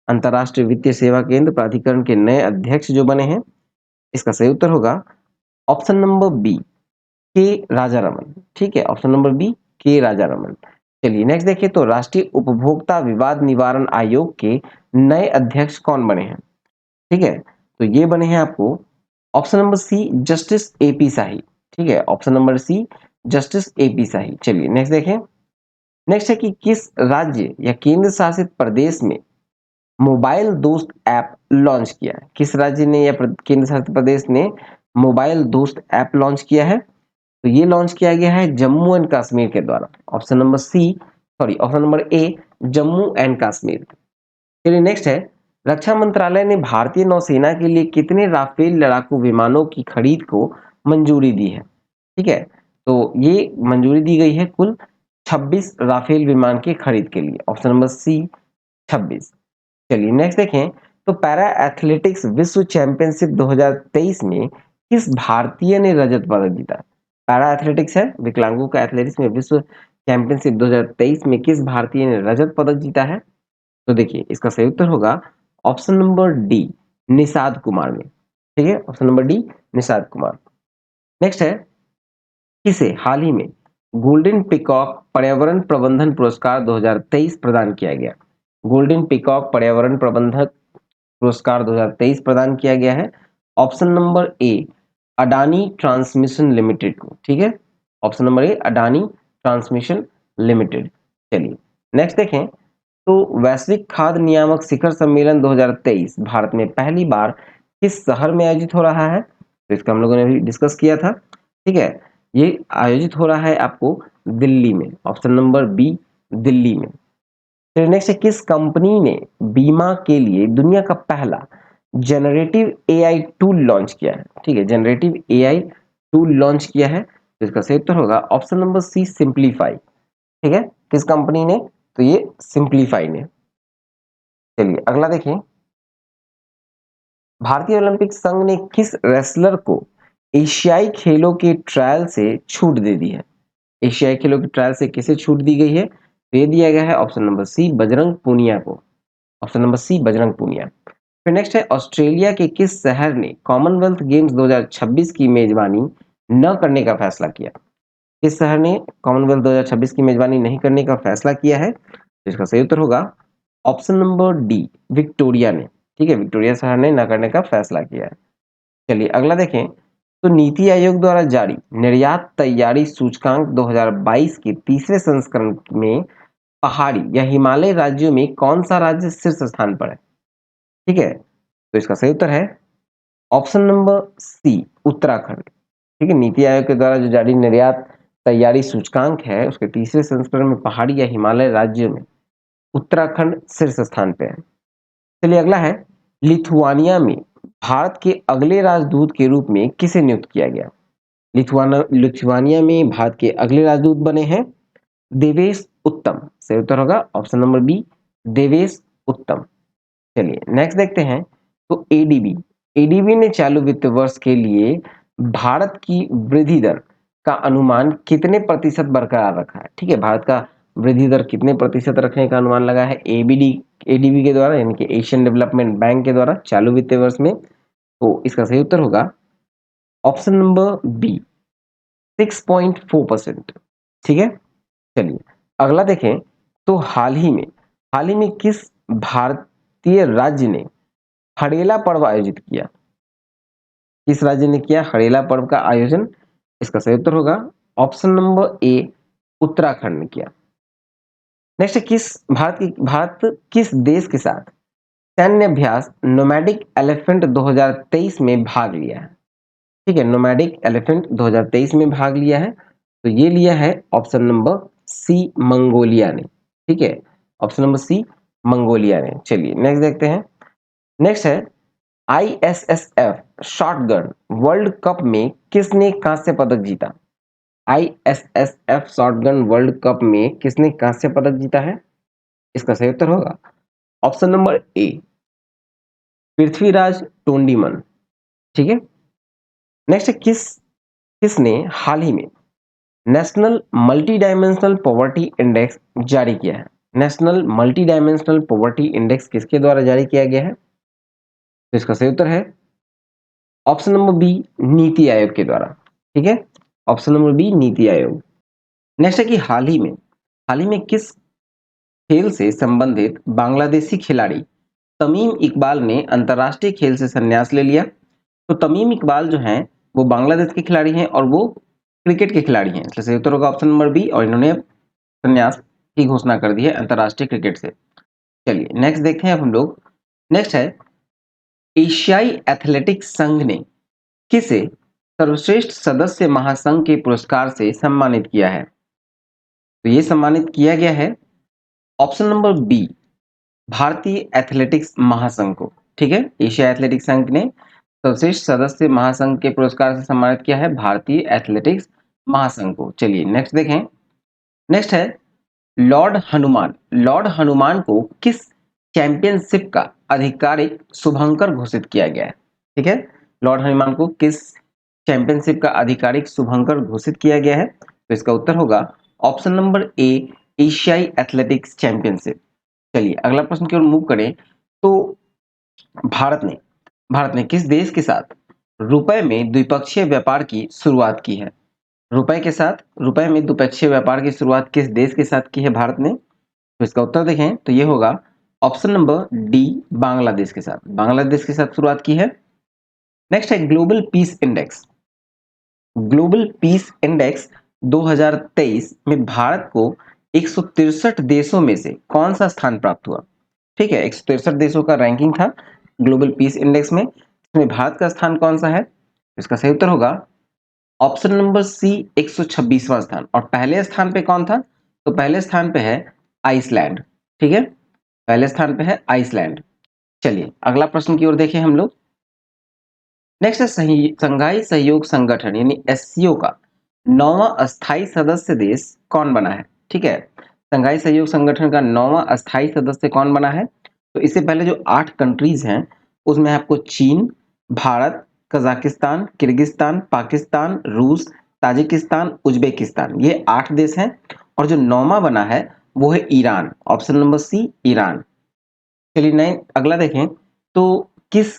अंतर्राष्ट्रीय वित्तीय सेवा केंद्र प्राधिकरण के नए अध्यक्ष जो बने हैं, इसका सही उत्तर होगा ऑप्शन नंबर बी, के राजा रमन। ठीक है, ऑप्शन नंबर बी, के राजा रमन। चलिए नेक्स्ट देखिए। तो राष्ट्रीय उपभोक्ता विवाद निवारण आयोग के नए अध्यक्ष कौन बने हैं? ठीक है, तो ये बने हैं आपको option number C, justice AP Shahi. ठीक है, option number C, justice AP Shahi. चलिए नेक्स्ट देखें। नेक्स्ट है कि किस राज्य या केंद्र शासित प्रदेश में मोबाइल दोस्त ऐप लॉन्च किया है? किस राज्य ने या केंद्र शासित प्रदेश ने मोबाइल दोस्त ऐप लॉन्च किया है? तो ये लॉन्च किया गया है जम्मू एंड कश्मीर के द्वारा। Option number A Jammu and Kashmir. चलिए नेक्स्ट है, रक्षा मंत्रालय ने भारतीय नौसेना के लिए कितने राफेल लड़ाकू विमानों की खरीद को मंजूरी दी है? ठीक है, तो ये मंजूरी दी गई है कुल 26 राफेल विमान की खरीद के लिए। Option number C 26। चलिए नेक्स्ट देखें, तो पैरा एथलेटिक्स विश्व चैंपियनशिप 2023 में किस भारतीय ने रजत पदक जीता? पैरा एथलेटिक्स है, विकलांगों का एथलेटिक्स में विश्व चैंपियनशिप 2023 में किस भारतीय ने रजत पदक जीता है? तो देखिए इसका सही उत्तर होगा option number D Nishad Kumar ने। ठीक है, option number D Nishad Kumar. Next है, किसे हाल ही में गोल्डन पिकॉक पर्यावरण प्रबंधन पुरस्कार 2023 प्रदान किया गया? गोल्डन पिकॉक पर्यावरण प्रबंधक पुरस्कार 2023 प्रदान किया गया है। ऑप्शन नंबर ए अडानी ट्रांसमिशन लिमिटेड को। ठीक है, ऑप्शन नंबर ए अडानी ट्रांसमिशन लिमिटेड। चलिए नेक्स्ट देखें, तो वैश्विक खाद्य नियामक शिखर सम्मेलन 2023 भारत में पहली बार किस शहर में आयोजित हो रहा है? तो इसका हम लोगों ने अभी डिस्कस किया था। ठीक है, ये आयोजित हो रहा है आपको दिल्ली में। ऑप्शन नंबर बी दिल्ली में। फिर नेक्स्ट है, किस कंपनी ने बीमा के लिए दुनिया का पहला जनरेटिव एआई टूल लॉन्च किया है? ठीक है, जनरेटिव एआई टूल लॉन्च किया है। तो इसका सही उत्तर होगा ऑप्शन नंबर सी सिंप्लीफाई। ठीक है, किस कंपनी ने? तो ये सिंप्लीफाई ने। चलिए अगला देखिए, भारतीय ओलंपिक संघ ने किस रेसलर को एशियाई खेलों के ट्रायल से छूट दे दी है? एशियाई खेलों के ट्रायल से किसे छूट दी गई है? तो ये दिया गया है option number C Bajrang Punia को। Option number C Bajrang Punia. फिर नेक्स्ट है, ऑस्ट्रेलिया के किस शहर ने कॉमनवेल्थ गेम्स 2026 की मेजबानी न करने का फैसला किया? किस शहर ने कॉमनवेल्थ 2026 की मेजबानी नहीं करने का फैसला किया है? तो इसका सही उत्तर होगा ऑप्शन नंबर डी विक्टोरिया ने। ठीक है, विक्टोरिया शहर ने न करने का फैसला किया है। चलिए अगला देखें, तो नीति आयोग द्वारा जारी निर्यात तैयारी सूचकांक 2022 के तीसरे संस्करण में पहाड़ी या हिमालय राज्यों में कौन सा राज्य शीर्ष स्थान पर है? ठीक है, तो इसका सही उत्तर है ऑप्शन नंबर सी उत्तराखंड। ठीक है, नीति आयोग के द्वारा जो जारी निर्यात तैयारी सूचकांक है उसके तीसरे संस्करण में पहाड़ी या हिमालय राज्यों में उत्तराखंड शीर्ष स्थान पे है। चलिए अगला है, लिथुआनिया में भारत के अगले राजदूत के रूप में किसे नियुक्त किया गया? लिथुआनिया में भारत के अगले राजदूत बने हैं देवेश उत्तम। सही उत्तर होगा ऑप्शन नंबर बी देवेश उत्तम। चलिए नेक्स्ट देखते हैं, तो एडीबी एडीबी ने चालू वित्त वर्ष के लिए भारत की वृद्धि दर का अनुमान कितने प्रतिशत बरकरार रखा है? ठीक है, भारत का वृद्धि दर कितने प्रतिशत रखने का अनुमान लगा है एडीबी के द्वारा, यानी कि एशियन डेवलपमेंट बैंक के द्वारा चालू वित्तीय वर्ष में? तो इसका सही उत्तर होगा ऑप्शन नंबर बी 6.4%। ठीक है, चलिए अगला देखें, तो हाल ही में किस भारतीय राज्य ने हड़ेला पर्व आयोजित किया? किस राज्य ने किया हड़ेला पर्व का आयोजन? इसका सही उत्तर होगा ऑप्शन नंबर ए उत्तराखंड ने किया। नेक्स्ट, भारत किस देश के साथ सैन्य अभ्यास नोमैडिक एलिफेंट 2023 में भाग लिया है? ठीक है, नोमैडिक एलिफेंट 2023 में भाग लिया है। तो ये लिया है ऑप्शन नंबर सी मंगोलिया ने। ठीक है, ऑप्शन नंबर सी मंगोलिया ने। चलिए नेक्स्ट देखते हैं, नेक्स्ट है, आईएसएसएफ शॉटगन वर्ल्ड कप में किसने कांस्य पदक जीता? आईएसएसएफ शॉटगन वर्ल्ड कप में किसने कांस्य पदक जीता है? इसका सही उत्तर होगा ऑप्शन नंबर ए पृथ्वीराज टोंडीमन। ठीक है, नेक्स्ट, किसने हाल ही में national multi dimensional poverty index जारी किया है? National multi dimensional poverty index किसके द्वारा जारी किया गया है? तो इसका सही उत्तर है option number B NITI Aayog के द्वारा। ठीक है, option number B NITI Aayog. Next है कि हाल ही में किस खेल से संबंधित बांग्लादेशी खिलाड़ी तमीम इकबाल ने अंतरराष्ट्रीय खेल से संन्यास ले लिया? तो तमीम इकबाल जो हैं वो बांग्लादेश के खिलाड़ी हैं और वो क्रिकेट के खिलाड़ी हैं, इसलिए सही उत्तर होगा ऑप्शन नंबर बी, और इन्होंने संन्यास की घोषणा कर दी है अंतरराष्ट्रीय क्रिकेट से। चलिए नेक्स्ट देखते हैं अब हम लोग, नेक्स्ट है, एशियाई एथलेटिक्स संघ ने किसे सर्वश्रेष्ठ सदस्य महासंघ के पुरस्कार से सम्मानित किया है? तो ये सम्मानित किया गया है ऑप्शन नंबर बी, भारतीय एथलेटिक्स महासंघ को। ठीक है, एशिया एथलेटिक्स संघ ने सर्वश्रेष्ठ सदस्य महासंघ के पुरस्कार से सम्मानित किया है भारतीय एथलेटिक्स महासंघ को। चलिए नेक्स्ट देखें। नेक्स्ट है, लॉर्ड हनुमान को किस चैंपियनशिप का आधिकारिक शुभंकर घोषित किया गया है? ठीक है, लॉर्ड हनुमान को किस चैंपियनशिप का आधिकारिक शुभंकर घोषित किया गया है? तो इसका उत्तर होगा ऑप्शन नंबर ए, एशियाई एथलेटिक्स चैंपियनशिप। चलिए अगला प्रश्न की ओर मूव करें। तो भारत ने किस देश के साथ रुपए में द्विपक्षीय व्यापार की शुरुआत की है? रुपए में द्विपक्षीय व्यापार की शुरुआत किस देश के साथ की है भारत ने? तो इसका उत्तर देखें तो ये होगा ऑप्शन नंबर डी, बांग्लादेश के साथ। बांग्लादेश के साथ शुरुआत की है। नेक्स्ट है ग्लोबल पीस इंडेक्स 2023 में भारत को 163 देशों में से कौन सा स्थान प्राप्त हुआ? ठीक है, 163 देशों का रैंकिंग था ग्लोबल पीस इंडेक्स में। इसमें भारत का स्थान कौन सा है? इसका सही उत्तर होगा ऑप्शन नंबर सी, 126वां स्थान। और पहले स्थान पे कौन था? तो पहले स्थान पे है आइसलैंड। ठीक है, पहले स्थान पे है आइसलैंड। चलिए अगला प्रश्न की ओर देखें हम लोग। नेक्स्ट है, संघाई सहयोग संगठन यानी एससीओ का 9वां अस्थायी सदस्य देश कौन बना है? ठीक है, संघाई सहयोग संगठन का 9वां अस्थायी सदस्य कौन बना है? तो इससे पहले जो 8 कंट्रीज हैं उसमें आपको चीन, भारत, कजाकिस्तान, किर्गिस्तान, पाकिस्तान, रूस, ताजिकिस्तान, उज्बेकिस्तान, ये 8 देश हैं। और जो 9वां बना है वो है Iran, option number C, Iran. चलिए नए अगला देखें। तो किस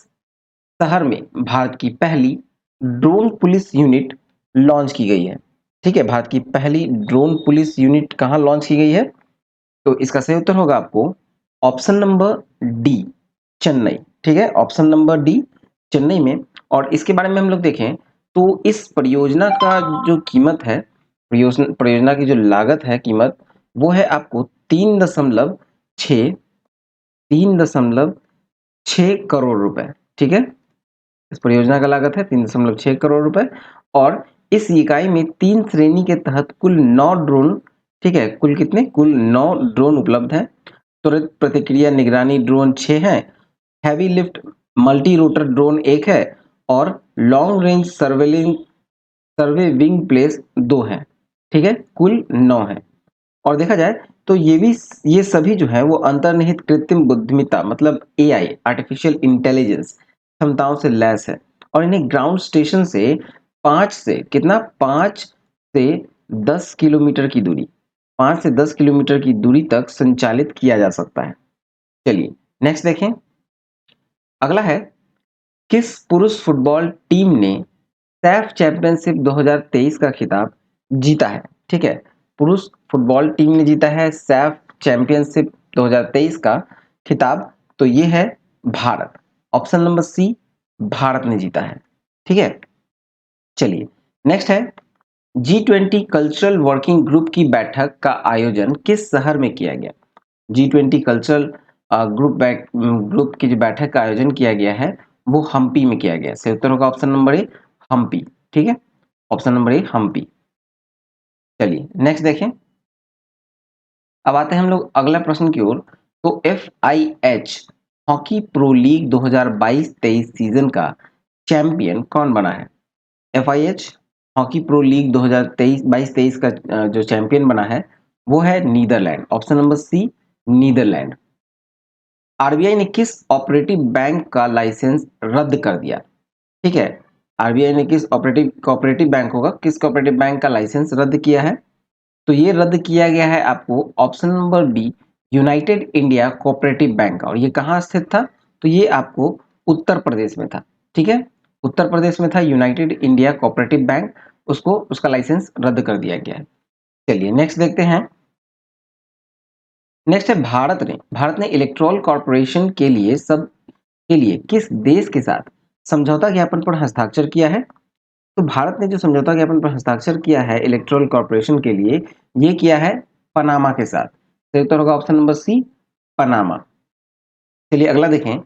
शहर में भारत की पहली ड्रोन पुलिस यूनिट लॉन्च की गई है? ठीक है, भारत की पहली ड्रोन पुलिस यूनिट कहां लॉन्च की गई है? तो इसका सही उत्तर होगा आपको ऑप्शन नंबर डी, चेन्नई। ठीक है, ऑप्शन नंबर डी, चेन्नई में। और इसके बारे में हम लोग देखें तो इस परियोजना का जो कीमत है, परियोजना की जो लागत है, कीमत, वो है आपको 3.6 करोड़ रुपए। ठीक है, इस परियोजना का लागत है 3.6 करोड़ रुपए। और इस इकाई में 3 श्रेणी के तहत कुल 9 ड्रोन, ठीक है, कुल 9 ड्रोन उपलब्ध हैं। त्वरित प्रतिक्रिया निगरानी ड्रोन 6 हैं, heavy lift multi rotor drone 1 है और लॉन्ग रेंज सर्वे विंग प्लेस 2 है। ठीक है, कुल 9 है। और देखा जाए तो ये सभी जो है वो अंतर्निहित कृत्रिम बुद्धिमत्ता मतलब एआई, आर्टिफिशियल इंटेलिजेंस क्षमताओं से लैस है। और इन्हें ग्राउंड स्टेशन से 5 से 10 किलोमीटर की दूरी 5 से 10 किलोमीटर की दूरी तक संचालित किया जा सकता है। चलिए नेक्स्ट देखें। अगला है, किस पुरुष फुटबॉल टीम ने सैफ चैंपियनशिप 2023 का खिताब जीता है? ठीक है, पुरुष फुटबॉल टीम ने जीता है सैफ चैंपियनशिप 2023 का खिताब। तो ये है Bharat, option number C, Bharat ने जीता है। ठीक है, चलिए नेक्स्ट है, G20 कल्चरल वर्किंग ग्रुप की बैठक का आयोजन किस शहर में किया गया? G20 कल्चरल ग्रुप की जो बैठक का आयोजन किया गया है वो हम्पी में किया गया। सही उत्तर होगा ऑप्शन नंबर ए, हम्पी। ठीक है, ऑप्शन नंबर ए, हम्पी। चलिए नेक्स्ट देखें। अब आते हैं हम लोग अगला प्रश्न की ओर। तो FIH hockey pro league 2022-23 season का चैंपियन कौन बना है? FIH हॉकी प्रो लीग 2023-22-23 का जो चैंपियन बना है वो है Netherland, option number C, Netherland. RBI ने किस ऑपरेटिव बैंक का लाइसेंस रद्द कर दिया? ठीक है, आरबीआई ने किस कोऑपरेटिव बैंक होगा, किस कोऑपरेटिव बैंक का लाइसेंस रद्द किया है? तो ये रद्द किया गया है आपको option number B, United India Cooperative Bank. और ये कहाँ स्थित था? तो ये आपको उत्तर प्रदेश में था। ठीक है, उत्तर प्रदेश में था यूनाइटेड इंडिया कोऑपरेटिव बैंक, उसको उसका लाइसेंस रद्द कर दिया गया है। चलिए नेक्स्ट देखते हैं। नेक्स्ट है, भारत ने इलेक्ट्रॉल कॉर्पोरेशन के लिए किस देश के साथ समझौता ज्ञापन पर हस्ताक्षर किया है? तो भारत ने जो समझौता ज्ञापन पर हस्ताक्षर किया है इलेक्ट्रॉल कॉर्पोरेशन के लिए, ये किया है पनामा के साथ। सही उत्तर होगा ऑप्शन नंबर सी, पनामा। चलिए अगला देखें।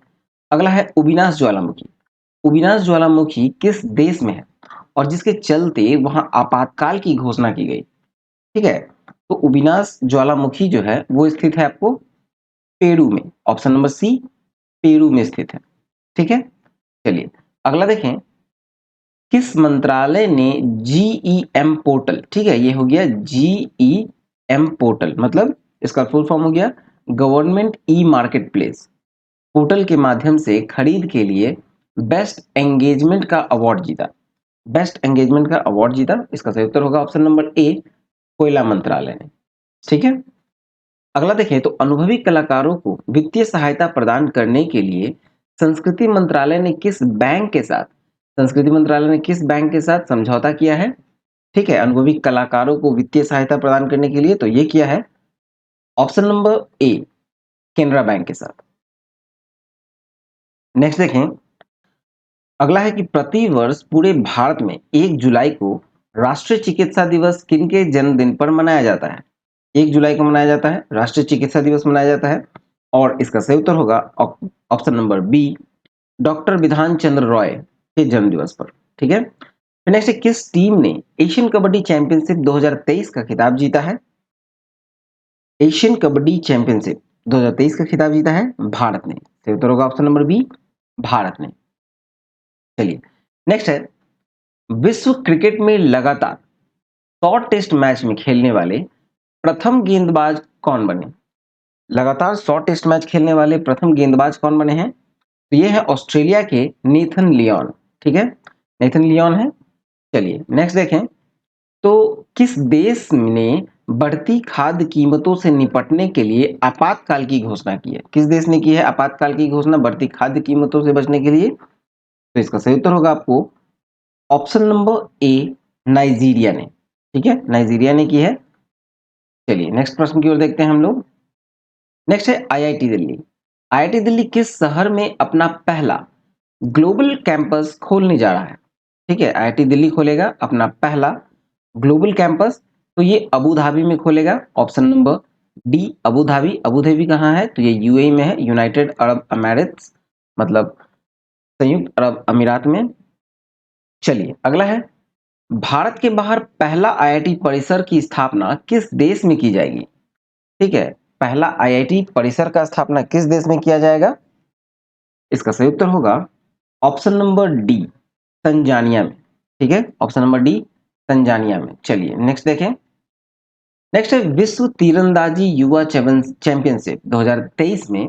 अगला है उबिनास ज्वालामुखी। उबिनास ज्वालामुखी किस देश में है और जिसके चलते वहां आपातकाल की घोषणा की गई? ठीक है, तो उबिनास ज्वालामुखी जो है वो स्थित है आपको पेरू में। ऑप्शन नंबर सी, पेरू में स्थित है। ठीक है, चलिए अगला देखें। किस मंत्रालय ने जीईएम पोर्टल, ठीक है, ये हो गया जीईएम पोर्टल, मतलब इसका फुल फॉर्म हो गया government e market place portal के माध्यम से खरीद के लिए बेस्ट एंगेजमेंट का अवार्ड जीता। बेस्ट एंगेजमेंट का अवार्ड जीता, इसका सही उत्तर होगा ऑप्शन नंबर ए, कोयला मंत्रालय ने। ठीक है, अगला देखें तो अनुभवी कलाकारों को वित्तीय सहायता प्रदान करने के लिए संस्कृति मंत्रालय ने किस बैंक के साथ संस्कृति मंत्रालय ने किस बैंक के साथ समझौता किया है? ठीक है, अनुभवी कलाकारों को वित्तीय सहायता प्रदान करने के लिए तो ये किया है ऑप्शन नंबर ए, केनरा बैंक के साथ। नेक्स्ट देखें, अगला है कि प्रति वर्ष पूरे भारत में 1 जुलाई को राष्ट्रीय चिकित्सा दिवस किनके जन्मदिन पर मनाया जाता है? 1 जुलाई को मनाया जाता है, राष्ट्रीय चिकित्सा दिवस मनाया जाता है, और इसका सही उत्तर होगा option number B, doctor Bidhan Chandra Roy के जन्म दिवस पर। ठीक है, नेक्स्ट, किस टीम ने एशियन कबड्डी चैंपियनशिप 2023 का खिताब जीता है? एशियन कबड्डी चैंपियनशिप 2023 का खिताब जीता है भारत ने। सही उत्तर होगा ऑप्शन नंबर बी, भारत ने। चलिए नेक्स्ट है, विश्व क्रिकेट में लगातार 100 टेस्ट मैच में खेलने वाले प्रथम गेंदबाज कौन बने? लगातार 100 टेस्ट मैच खेलने वाले प्रथम गेंदबाज कौन बने हैं? तो ये है ऑस्ट्रेलिया के नेथन लियोन। ठीक है, नेथन लियोन है। चलिए नेक्स्ट देखें, तो किस देश ने बढ़ती खाद्य कीमतों से निपटने के लिए आपातकाल की घोषणा की है? किस देश ने की है आपातकाल की घोषणा बढ़ती खाद्य कीमतों से बचने के लिए? तो इसका सही उत्तर होगा आपको ऑप्शन नंबर ए, नाइजीरिया ने। ठीक है, नाइजीरिया ने की है। चलिए नेक्स्ट प्रश्न की ओर देखते हैं हम लोग। नेक्स्ट है आईआईटी दिल्ली। आईआईटी दिल्ली किस शहर में अपना पहला ग्लोबल कैंपस खोलने जा रहा है? ठीक है, आईआईटी दिल्ली खोलेगा अपना पहला ग्लोबल कैंपस, तो ये अबू धाबी में खोलेगा। Option number D, Abu Dhabi. Abu Dhabi कहाँ है? तो ये यूएई में है, यूनाइटेड अरब अमेरिट्स, मतलब संयुक्त अरब अमीरात में। चलिए अगला है, भारत के बाहर पहला आईआईटी परिसर की स्थापना किस देश में की जाएगी? ठीक है, पहला आईआईटी परिसर का स्थापना किस देश में किया जाएगा? इसका सही उत्तर होगा ऑप्शन नंबर डी, तंजानिया में। ठीक है, ऑप्शन नंबर डी, तंजानिया में। चलिए नेक्स्ट देखें। नेक्स्ट है, विश्व तीरंदाजी युवा चैंपियनशिप 2023 में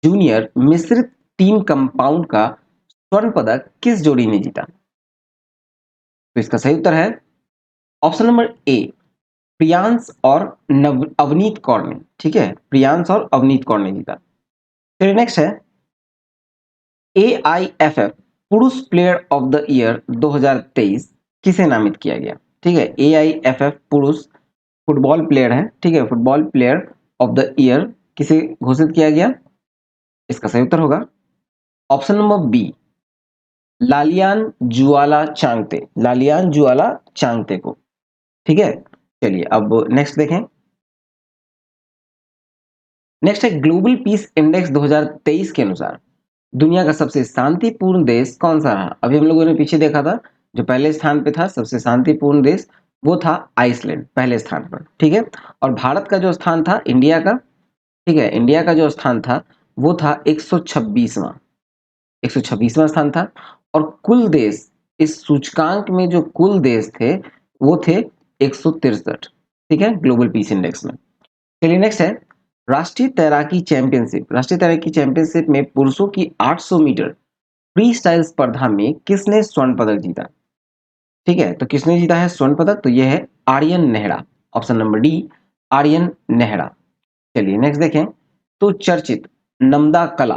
जूनियर मिश्रित टीम कंपाउंड का स्वर्ण पदक किस जोड़ी ने जीता? तो इसका सही उत्तर है ऑप्शन नंबर ए, प्रियांश और अवनीत कौर ने। ठीक है, प्रियांश और अवनीत कौर ने जीता। फिर नेक्स्ट है, एआईएफएफ पुरुष प्लेयर ऑफ द ईयर 2023 किसे नामित किया गया? ठीक है, एआईएफएफ पुरुष फुटबॉल प्लेयर है। ठीक है, football player of the year किसे घोषित किया गया? इसका सही उत्तर होगा option number B, Lallian जुआला Chhangte. Lallian जुआला Chhangte को। ठीक है, चलिए अब नेक्स्ट देखें। नेक्स्ट है, ग्लोबल पीस इंडेक्स 2023 के अनुसार दुनिया का सबसे शांतिपूर्ण देश कौन सा रहा? अभी हम लोगों ने पीछे देखा था, जो पहले स्थान पे था सबसे शांतिपूर्ण देश, वो था आइसलैंड पहले स्थान पर। ठीक है, और भारत का जो स्थान था इंडिया का, ठीक है, इंडिया का जो स्थान था वो था 126वां, 126वां स्थान था। और कुल देश, इस सूचकांक में जो कुल देश थे वो थे 163। ठीक है, ग्लोबल पीस इंडेक्स में। चलिए नेक्स्ट है, राष्ट्रीय तैराकी चैंपियनशिप में पुरुषों की 800 मीटर फ्री स्टाइल स्पर्धा में किसने स्वर्ण पदक जीता? ठीक है, तो किसने जीता है स्वर्ण पदक? तो यह है Aryan Nehra. Option number D, Aryan Nehra. चलिए नेक्स्ट देखें, तो चर्चित नम्दा कला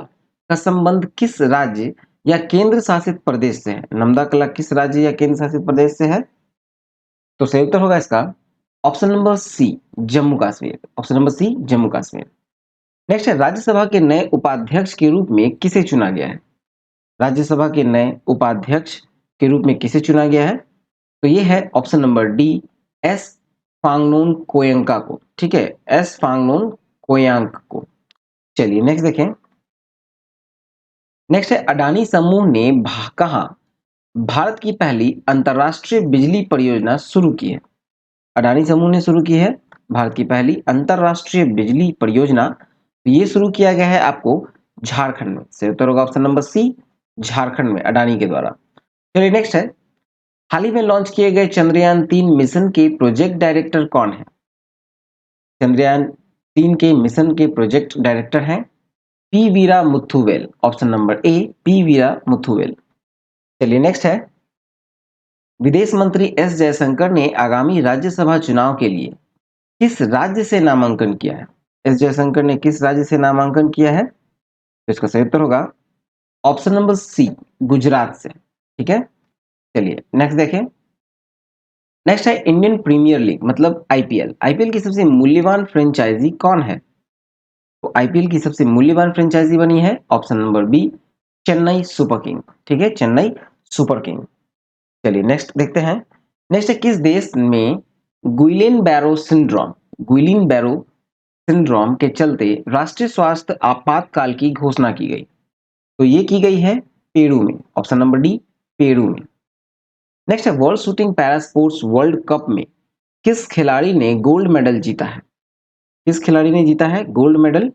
का संबंध किस राज्य या केंद्र शासित प्रदेश से है? नम्दा कला किस राज्य या केंद्र शासित प्रदेश से है? तो सही उत्तर होगा इसका option number C, Jammu Kashmir. Option number C, Jammu Kashmir. Next है, राज्यसभा के नए उपाध्यक्ष के रूप में किसे चुना गया है? राज्यसभा के नए उपाध्यक्ष के रूप में किसे चुना गया है? तो ये है option number D, S Phangnon Konyak को। ठीक है, एस फांगनोन कोयांक को। चलिए नेक्स्ट देखें। नेक्स्ट है अडानी समूह ने कहा भारत की पहली अंतरराष्ट्रीय बिजली परियोजना शुरू की है। अडानी समूह ने शुरू की है भारत की पहली अंतरराष्ट्रीय बिजली परियोजना। ये शुरू किया गया है आपको झारखंड में। सही उत्तर होगा ऑप्शन नंबर सी, झारखंड में अडानी के द्वारा। चलिए नेक्स्ट है, हाल ही में लॉन्च किए गए चंद्रयान 3 मिशन के प्रोजेक्ट डायरेक्टर कौन है? चंद्रयान 3 के मिशन के प्रोजेक्ट डायरेक्टर हैं P Veera Muthuvel. Option number A, P Veera Muthuvel. चलिए नेक्स्ट है, विदेश मंत्री एस जयशंकर ने आगामी राज्यसभा चुनाव के लिए किस राज्य से नामांकन किया है? एस जयशंकर ने किस राज्य से नामांकन किया है? तो इसका सही उत्तर होगा ऑप्शन नंबर सी, गुजरात से। ठीक है, चलिए नेक्स्ट देखें। नेक्स्ट है इंडियन प्रीमियर लीग मतलब आईपीएल। आईपीएल की सबसे मूल्यवान फ्रेंचाइजी कौन है? तो आईपीएल की सबसे मूल्यवान फ्रेंचाइजी बनी है option number B, Chennai Super King. ठीक है, चेन्नई सुपर किंग। चलिए नेक्स्ट देखते हैं। नेक्स्ट है, किस देश में Guillain Barre syndrome Guillain Barre syndrome के चलते राष्ट्रीय स्वास्थ्य आपातकाल की घोषणा की गई? तो ये की गई है पेरू में। ऑप्शन नंबर डी, पेरू में। नेक्स्ट है, world shooting para sports world cup में किस खिलाड़ी ने गोल्ड मेडल जीता है? किस खिलाड़ी ने जीता है gold medal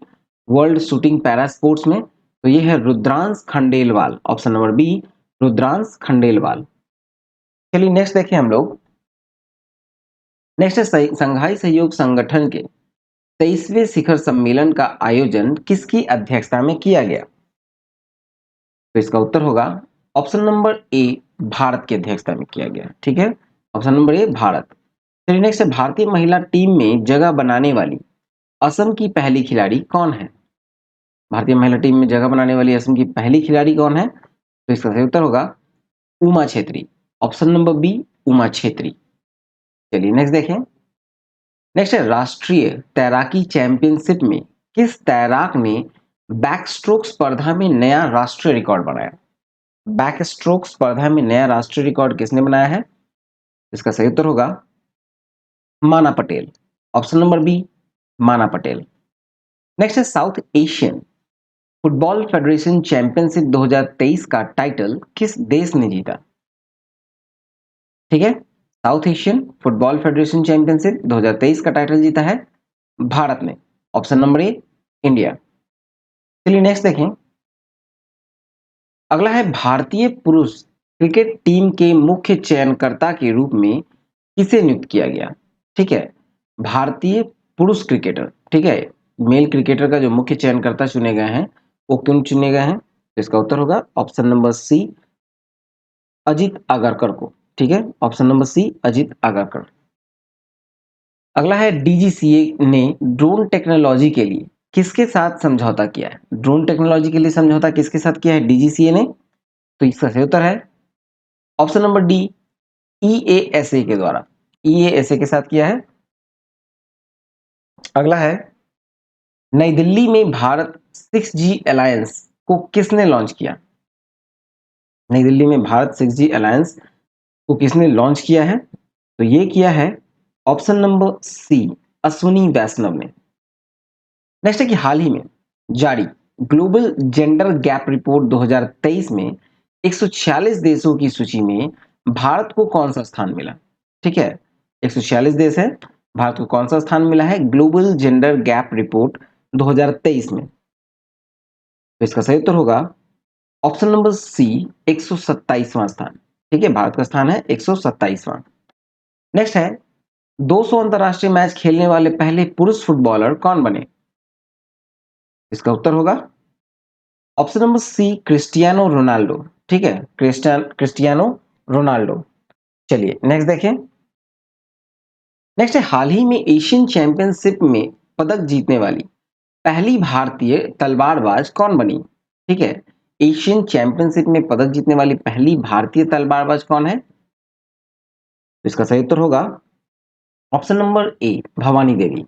world shooting para sports में? तो ये है Rudransh Khandelwal. Option number B, Rudransh Khandelwal. चलिए नेक्स्ट देखें हम लोग। नेक्स्ट है, संघाई सहयोग संगठन के 23वें शिखर सम्मेलन का आयोजन किसकी अध्यक्षता में किया गया? तो इसका उत्तर होगा ऑप्शन नंबर ए, भारत की अध्यक्षता में किया गया। ठीक है, ऑप्शन नंबर ए, भारत। चलिए नेक्स्ट है, भारतीय महिला टीम में जगह बनाने वाली असम की पहली खिलाड़ी कौन है? भारतीय महिला टीम में जगह बनाने वाली असम की पहली खिलाड़ी कौन है? तो इसका सही उत्तर होगा Uma Chhetri. Option number B, Uma Chhetri. चलिए नेक्स्ट देखें। नेक्स्ट है, राष्ट्रीय तैराकी चैंपियनशिप में किस तैराक ने बैक स्ट्रोक स्पर्धा में नया राष्ट्रीय रिकॉर्ड बनाया? बैक स्ट्रोक स्पर्धा में नया राष्ट्रीय रिकॉर्ड किसने बनाया है? इसका सही उत्तर होगा माना पटेल। ऑप्शन नंबर बी, माना पटेल। नेक्स्ट है, south Asian football federation championship 2023 का टाइटल किस देश ने जीता? ठीक है, south Asian football federation championship 2023 का टाइटल जीता है भारत ने। ऑप्शन नंबर ए, इंडिया। चलिए नेक्स्ट देखें। अगला है, भारतीय पुरुष क्रिकेट टीम के मुख्य चयनकर्ता के रूप में किसे नियुक्त किया गया? ठीक है, भारतीय पुरुष क्रिकेटर, ठीक है, मेल क्रिकेटर का जो मुख्य चयनकर्ता चुने गए हैं वो क्यों चुने गए हैं? तो इसका उत्तर होगा option number C, Ajit Agarkar को। ठीक है, option number C, Ajit Agarkar. अगला है, डीजीसीए ने ड्रोन टेक्नोलॉजी के लिए किसके साथ समझौता किया है? ड्रोन टेक्नोलॉजी के लिए समझौता किसके साथ किया है डीजीसीए ने? तो इसका सही उत्तर है ऑप्शन नंबर डी, ईएएसए के द्वारा। ईएएसए के साथ किया है। अगला है, नई दिल्ली में भारत 6G अलायंस को किसने लॉन्च किया? नई दिल्ली में भारत 6G अलायंस को किसने लॉन्च किया है? तो ये किया है ऑप्शन नंबर सी, अश्विनी वैष्णव ने। नेक्स्ट है कि हाल ही में जारी ग्लोबल जेंडर गैप रिपोर्ट 2023 में 146 देशों की सूची में भारत को कौन सा स्थान मिला? ठीक है, 146 देश है, भारत को कौन सा स्थान मिला है ग्लोबल जेंडर गैप रिपोर्ट 2023 में? तो इसका सही उत्तर होगा ऑप्शन नंबर सी, 127वां स्थान। ठीक है, भारत का स्थान है 127वां। नेक्स्ट है, 200 अंतरराष्ट्रीय मैच खेलने वाले पहले पुरुष फुटबॉलर कौन बने? इसका उत्तर होगा option number C, Cristiano Ronaldo. ठीक है, क्रिस्टियानो रोनाल्डो। चलिए नेक्स्ट देखें। नेक्स्ट है, हाल ही में एशियन चैंपियनशिप में पदक जीतने वाली पहली भारतीय तलवारबाज कौन बनी? ठीक है, एशियन चैंपियनशिप में पदक जीतने वाली पहली भारतीय तलवारबाज कौन है? इसका सही उत्तर होगा ऑप्शन नंबर ए, भवानी देवी।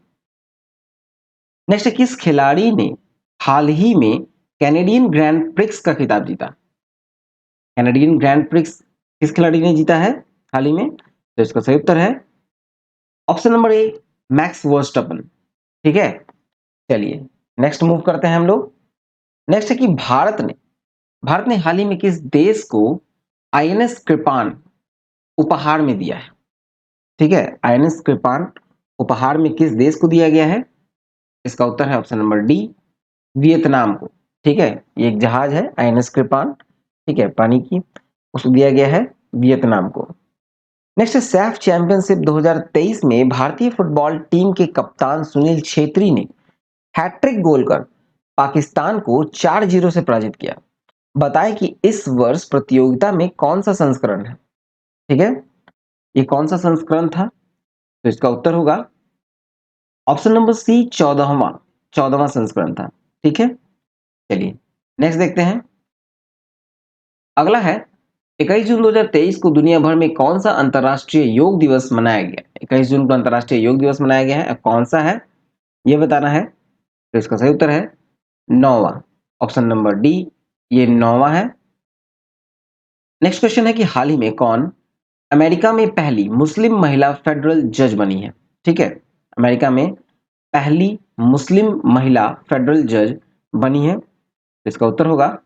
नेक्स्ट है, किस खिलाड़ी ने हाल ही में कैनेडियन ग्रैंड प्रिक्स का खिताब जीता? कैनेडियन ग्रैंड प्रिक्स किस खिलाड़ी ने जीता है हाल ही में? तो इसका सही उत्तर है ऑप्शन नंबर ए, मैक्स वर्स्टपन। ठीक है, चलिए नेक्स्ट मूव करते हैं हम लोग। नेक्स्ट है कि भारत ने भारत ने हाल ही में किस देश को आईएनएस कृपाण उपहार में दिया है? ठीक है, आईएनएस कृपाण उपहार में किस देश को दिया गया है? इसका उत्तर है ऑप्शन नंबर डी, वियतनाम को। ठीक है, ये एक जहाज है आईएनएस कृपाण, ठीक है, पानी की, उसको दिया गया है वियतनाम को। नेक्स्ट है, सैफ चैंपियनशिप 2023 में भारतीय फुटबॉल टीम के कप्तान सुनील छेत्री ने हैट्रिक गोल कर पाकिस्तान को 4-0 से पराजित किया। बताएं कि इस वर्ष प्रतियोगिता में कौन सा संस्करण है? ठीक है, ये कौन सा संस्करण था? तो इसका उत्तर होगा ऑप्शन नंबर सी, 14वां संस्करण था। ठीक है, चलिए नेक्स्ट देखते हैं। अगला है, 21 जून 2023 को दुनिया भर में कौन सा अंतर्राष्ट्रीय योग दिवस मनाया गया? 21 जून को अंतर्राष्ट्रीय योग दिवस मनाया गया है, अब कौन सा है ये बताना है। तो इसका सही उत्तर है 9वां, ऑप्शन नंबर डी, ये 9वां है। नेक्स्ट क्वेश्चन है कि हाल ही में कौन अमेरिका में पहली मुस्लिम महिला फेडरल जज बनी है? ठीक है, अमेरिका में पहली मुस्लिम महिला फेडरल जज बनी है, तो इसका उत्तर होगा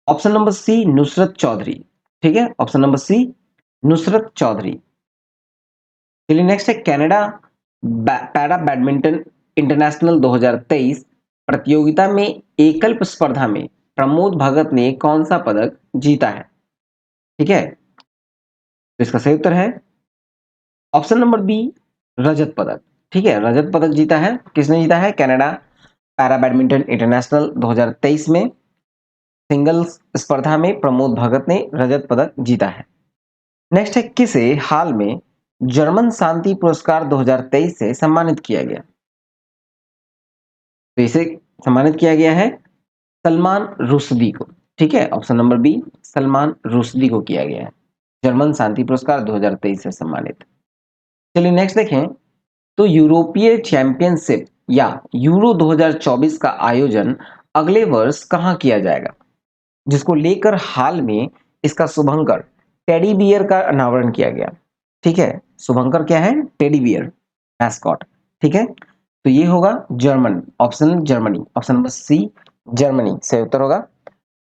option number C, Nusrat Chaudhary. ठीक है, option number C, Nusrat Chaudhary. चलिए नेक्स्ट है, कनाडा पैरा बैडमिंटन इंटरनेशनल 2023 प्रतियोगिता में एकल स्पर्धा में प्रमोद भगत ने कौन सा पदक जीता है? ठीक है, तो इसका सही उत्तर है ऑप्शन नंबर बी, रजत पदक। ठीक है, रजत पदक जीता है। किसने जीता है? कनाडा पैरा बैडमिंटन इंटरनेशनल 2023 में सिंगल्स स्पर्धा में प्रमोद भगत ने रजत पदक जीता है। नेक्स्ट है, किसे हाल में जर्मन शांति पुरस्कार 2023 से सम्मानित किया गया? तो इसे सम्मानित किया गया है सलमान रुश्दी को। ठीक है, option number B, Salman Rushdie को किया गया है जर्मन शांति पुरस्कार 2023 से सम्मानित। चलिए नेक्स्ट देखें, तो यूरोपीय चैंपियनशिप या यूरो 2024 का आयोजन अगले वर्ष कहां किया जाएगा, जिसको लेकर हाल में इसका शुभंकर टेडी बियर का अनावरण किया गया। ठीक है, शुभंकर क्या है? Teddy bear mascot. ठीक है, तो ये होगा German, option Germany, option number C, Germany सही उत्तर होगा।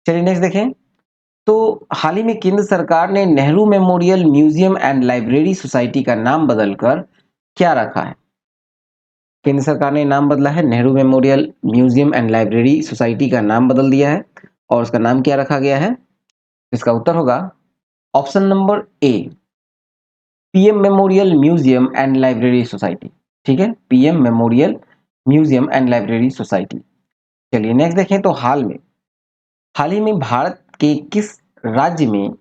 चलिए नेक्स्ट देखें, तो हाल ही में केंद्र सरकार ने Nehru memorial museum and library society का नाम बदलकर क्या रखा है? केंद्र सरकार ने नाम बदला है, Nehru memorial museum and library society का नाम बदल दिया है, और उसका नाम क्या रखा गया है? इसका उत्तर होगा option number A, PM memorial museum and library society. ठीक है, PM memorial museum and library society. चलिए नेक्स्ट देखें, तो हाल ही में भारत के किस राज्य में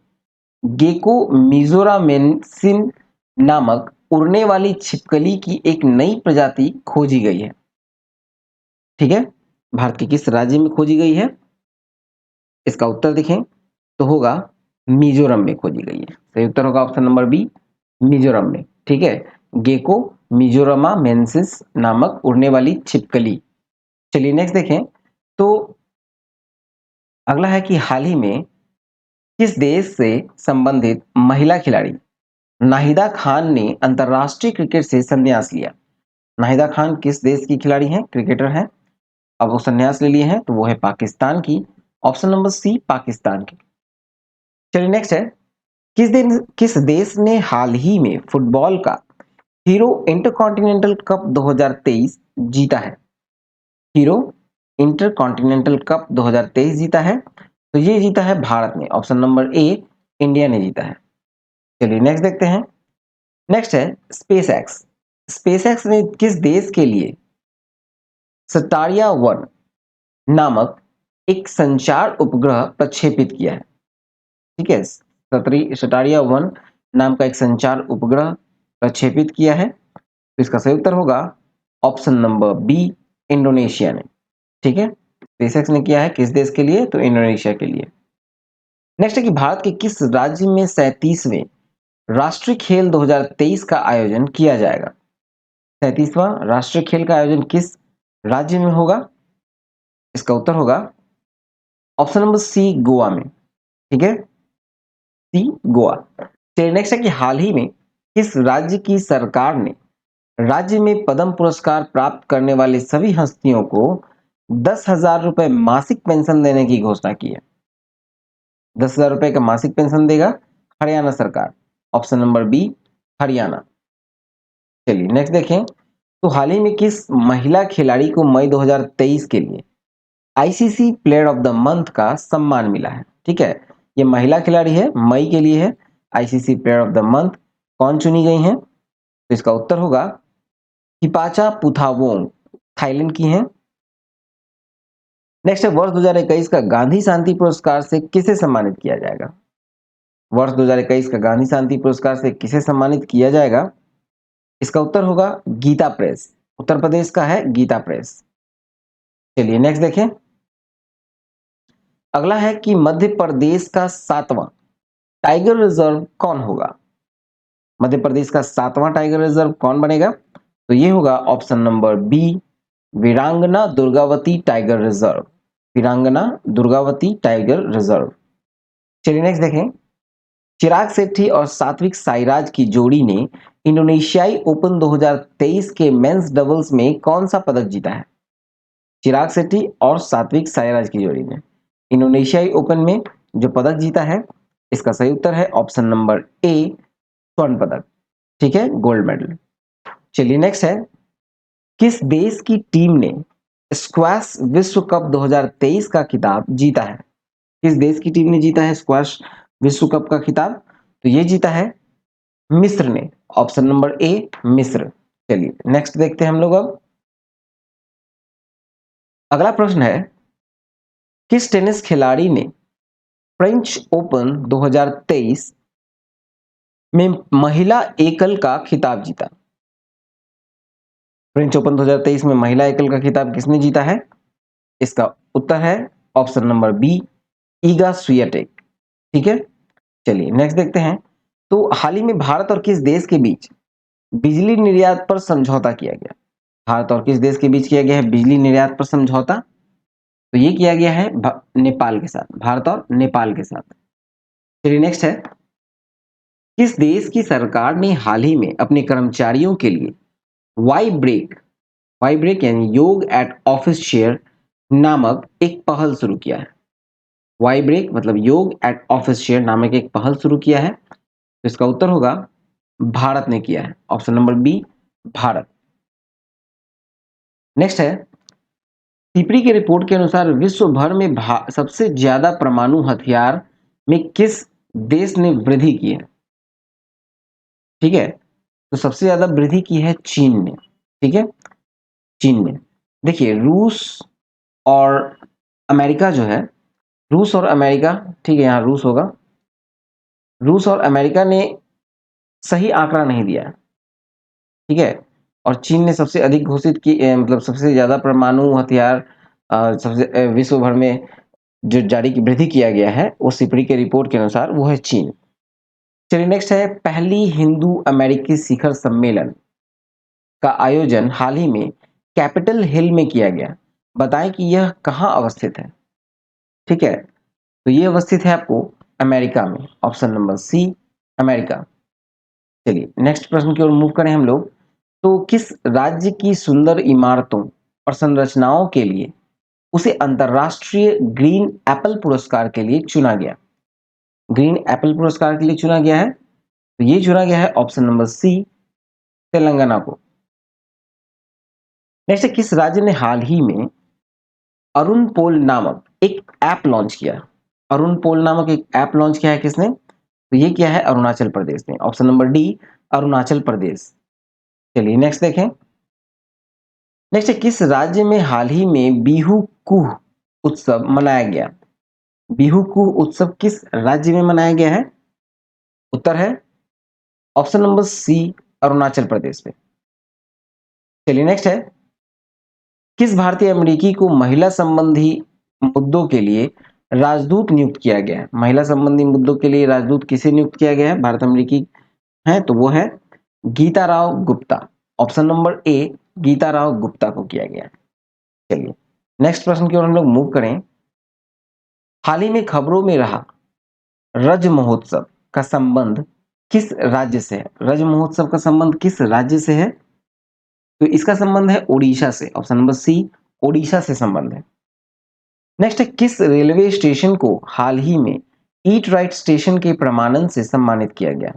गेको मिजोरामेंसिन नामक उड़ने वाली छिपकली की एक नई प्रजाति खोजी गई है? ठीक है, भारत के किस राज्य में खोजी गई है? इसका उत्तर देखें तो होगा मिजोरम में खोजी गई है। सही उत्तर होगा ऑप्शन नंबर बी, मिजोरम में। ठीक है, गेको मिजोरमा मेंसिस नामक उड़ने वाली छिपकली। चलिए नेक्स्ट देखें, तो अगला है कि हाल ही में किस देश से संबंधित महिला खिलाड़ी नाहिदा खान ने अंतरराष्ट्रीय क्रिकेट से संन्यास लिया? नाहिदा खान किस देश की खिलाड़ी हैं? क्रिकेटर हैं, अब वो संन्यास ले लिए हैं, तो वो है पाकिस्तान की, ऑप्शन नंबर सी, पाकिस्तान की। चलिए नेक्स्ट है, किस देश ने हाल ही में फुटबॉल का हीरो इंटरकॉन्टिनेंटल कप 2023 जीता है? हीरो इंटरकॉन्टिनेंटल कप 2023 जीता है, तो ये जीता है भारत ने, ऑप्शन नंबर ए, इंडिया ने जीता है। चलिए नेक्स्ट देखते हैं। नेक्स्ट है स्पेसएक्स। स्पेसएक्स ने किस देश के लिए स्टारिया-1 नामक एक संचार उपग्रह प्रक्षेपित किया है? ठीक है, स्टारिया-1 नाम का एक संचार उपग्रह प्रक्षेपित किया है, तो इसका सही उत्तर होगा ऑप्शन नंबर बी, इंडोनेशिया ने। ठीक है, स्पेसएक्स ने किया है किस देश के लिए? तो इंडोनेशिया के लिए। नेक्स्ट है कि भारत के किस राज्य में 37वें राष्ट्रीय खेल 2023 का आयोजन किया जाएगा? 37वां राष्ट्रीय खेल का आयोजन किस राज्य में होगा? इसका उत्तर होगा ऑप्शन नंबर सी, गोवा में। ठीक है, सी, गोवा। चलिए नेक्स्ट है कि हाल ही में किस राज्य की सरकार ने राज्य में पद्म पुरस्कार प्राप्त करने वाले सभी हस्तियों को 10,000 रुपए मासिक पेंशन देने की घोषणा की है? 10,000 रुपए का मासिक पेंशन देगा हरियाणा सरकार, ऑप्शन नंबर बी हरियाणा। चलिए नेक्स्ट देखें, तो हाल ही में किस महिला खिलाड़ी को मई 2023 के लिए ICC player of the month का सम्मान मिला है? ठीक है, ये महिला खिलाड़ी है, मई के लिए है ICC player of the month. कौन चुनी गई हैं? तो इसका उत्तर होगा हिपाचा पुथावोंग, थाईलैंड की हैं। नेक्स्ट है, वर्ष 2021 का गांधी शांति पुरस्कार से किसे सम्मानित किया जाएगा? वर्ष 2021 का गांधी शांति पुरस्कार से किसे सम्मानित किया जाएगा? इसका उत्तर होगा गीता प्रेस, उत्तर प्रदेश का है गीता प्रेस। चलिए नेक्स्ट देखें, अगला है कि मध्य प्रदेश का 7वां टाइगर रिजर्व कौन होगा? मध्य प्रदेश का 7वां टाइगर रिजर्व कौन बनेगा? तो ये होगा ऑप्शन नंबर बी वीरांगना दुर्गावती टाइगर रिजर्व, वीरांगना दुर्गावती टाइगर रिजर्व। चलिए नेक्स्ट देखें, चिराग शेट्टी और सात्विक साईराज की जोड़ी ने इंडोनेशियाई ओपन 2023 के मेंस डबल्स में कौन सा पदक जीता है? चिराग शेट्टी और सात्विक साईराज की जोड़ी ने इंडोनेशियाई ओपन में जो पदक जीता है, इसका सही उत्तर है ऑप्शन नंबर ए स्वर्ण पदक। ठीक है, गोल्ड मेडल। चलिए नेक्स्ट है, किस देश की टीम ने स्क्वैश विश्व कप 2023 का खिताब जीता है? किस देश की टीम ने जीता है स्क्वैश विश्व कप का खिताब? तो ये जीता है मिस्र ने, ऑप्शन नंबर ए मिस्र। चलिए नेक्स्ट देखते हैं हम लोग। अब अगला प्रश्न है, किस टेनिस खिलाड़ी ने फ्रेंच ओपन 2023 में महिला एकल का खिताब जीता? फ्रेंच ओपन 2023 में महिला एकल का खिताब किसने जीता है? इसका उत्तर है option number B Iga Swiatek. ठीक है, चलिए नेक्स्ट देखते हैं, तो हाल ही में भारत और किस देश के बीच बिजली निर्यात पर समझौता किया गया? भारत और किस देश के बीच किया गया है बिजली निर्यात पर समझौता? तो ये किया गया है नेपाल के साथ, भारत और नेपाल के साथ। चलिए नेक्स्ट है, किस देश की सरकार ने हाल ही में अपने कर्मचारियों के लिए वाई ब्रेक यानी योग एट ऑफिस शेयर नामक एक पहल शुरू किया है? वाई ब्रेक मतलब योग एट ऑफिस शेयर नामक एक पहल शुरू किया है, तो इसका उत्तर होगा भारत ने किया है, option number B Bharat. Next है, सीपरी की रिपोर्ट के अनुसार विश्व भर में सबसे ज्यादा परमाणु हथियार में किस देश ने वृद्धि की है? ठीक है, तो सबसे ज्यादा वृद्धि की है चीन ने। ठीक है, चीन ने। देखिए रूस और अमेरिका जो है, रूस और अमेरिका, ठीक है यहाँ रूस होगा, रूस और अमेरिका ने सही आंकड़ा नहीं दिया है। ठीक है, और चीन ने सबसे अधिक घोषित की मतलब सबसे ज्यादा परमाणु हथियार सबसे विश्व भर में जो जारी की वृद्धि किया गया है वो सिपरी के रिपोर्ट के अनुसार वो है चीन। चलिए नेक्स्ट है, पहली हिंदू अमेरिकी शिखर सम्मेलन का आयोजन हाल ही में कैपिटल हिल में किया गया, बताएं कि यह कहां अवस्थित है? ठीक है, तो ये अवस्थित है आपको अमेरिका में, ऑप्शन नंबर सी अमेरिका। चलिए नेक्स्ट प्रश्न की ओर मूव करें हम लोग, तो किस राज्य की सुंदर इमारतों और संरचनाओं के लिए उसे अंतरराष्ट्रीय ग्रीन एप्पल पुरस्कार के लिए चुना गया? ग्रीन एप्पल पुरस्कार के लिए चुना गया है, तो ये चुना गया है ऑप्शन नंबर सी तेलंगाना को। नेक्स्ट, किस राज्य ने हाल ही में अरुण पोल नामक एक ऐप लॉन्च किया? अरुण पोल नामक एक ऐप लॉन्च किया है किसने? तो ये किया है अरुणाचल प्रदेश ने, option number D Arunachal Pradesh. चलिए नेक्स्ट देखें, नेक्स्ट किस राज्य में हाल ही में बिहू कुह उत्सव मनाया गया? बिहू कुह उत्सव किस राज्य में मनाया गया है? उत्तर है ऑप्शन नंबर सी अरुणाचल प्रदेश में। चलिए नेक्स्ट है, किस भारतीय अमेरिकी को महिला संबंधी मुद्दों के लिए राजदूत नियुक्त किया गया है? महिला संबंधी मुद्दों के लिए राजदूत किसे नियुक्त किया गया है भारत अमेरिकी है? तो वो है Gita Rao Gupta, option number A Gita Rao Gupta को किया गया है। चलिए नेक्स्ट प्रश्न की ओर हम लोग मूव करें, हाल ही में खबरों में रहा रज महोत्सव का संबंध किस राज्य से है? रज महोत्सव का संबंध किस राज्य से है? तो इसका संबंध है ओडिशा से, ऑप्शन नंबर सी ओडिशा से संबंध है। नेक्स्ट है, किस रेलवे स्टेशन को हाल ही में ईट राइट स्टेशन के प्रमाणन से सम्मानित किया गया?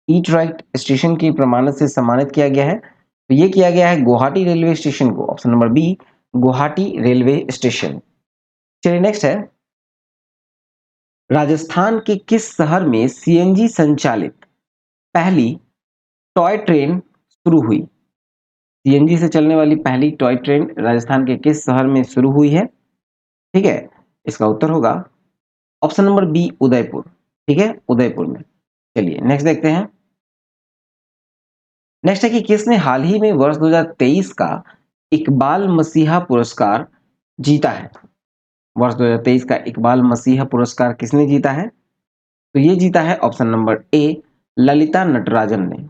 ईट राइट स्टेशन की प्रमाणन से सम्मानित किया गया है, तो ये किया गया है गुवाहाटी रेलवे स्टेशन को। Option number B, Guwahati railway station. चलिए नेक्स्ट है, राजस्थान के किस शहर में सीएनजी संचालित पहली टॉय ट्रेन शुरू हुई? सीएनजी से चलने वाली पहली टॉय ट्रेन राजस्थान के किस शहर में शुरू हुई है? ठीक है, इसका उत्तर होगा ऑप्शन नंबर बी, उदयपुर। ठीक है, उदयपुर में। चलिए नेक्स्ट देखते हैं। नेक्स्ट है कि किसने हाल ही में वर्ष 2023 का इकबाल मसीहा पुरस्कार जीता है? वर्ष 2023 का इकबाल मसीहा पुरस्कार किसने जीता है? तो ये जीता है ऑप्शन नंबर ए, ललिता नटराजन ने।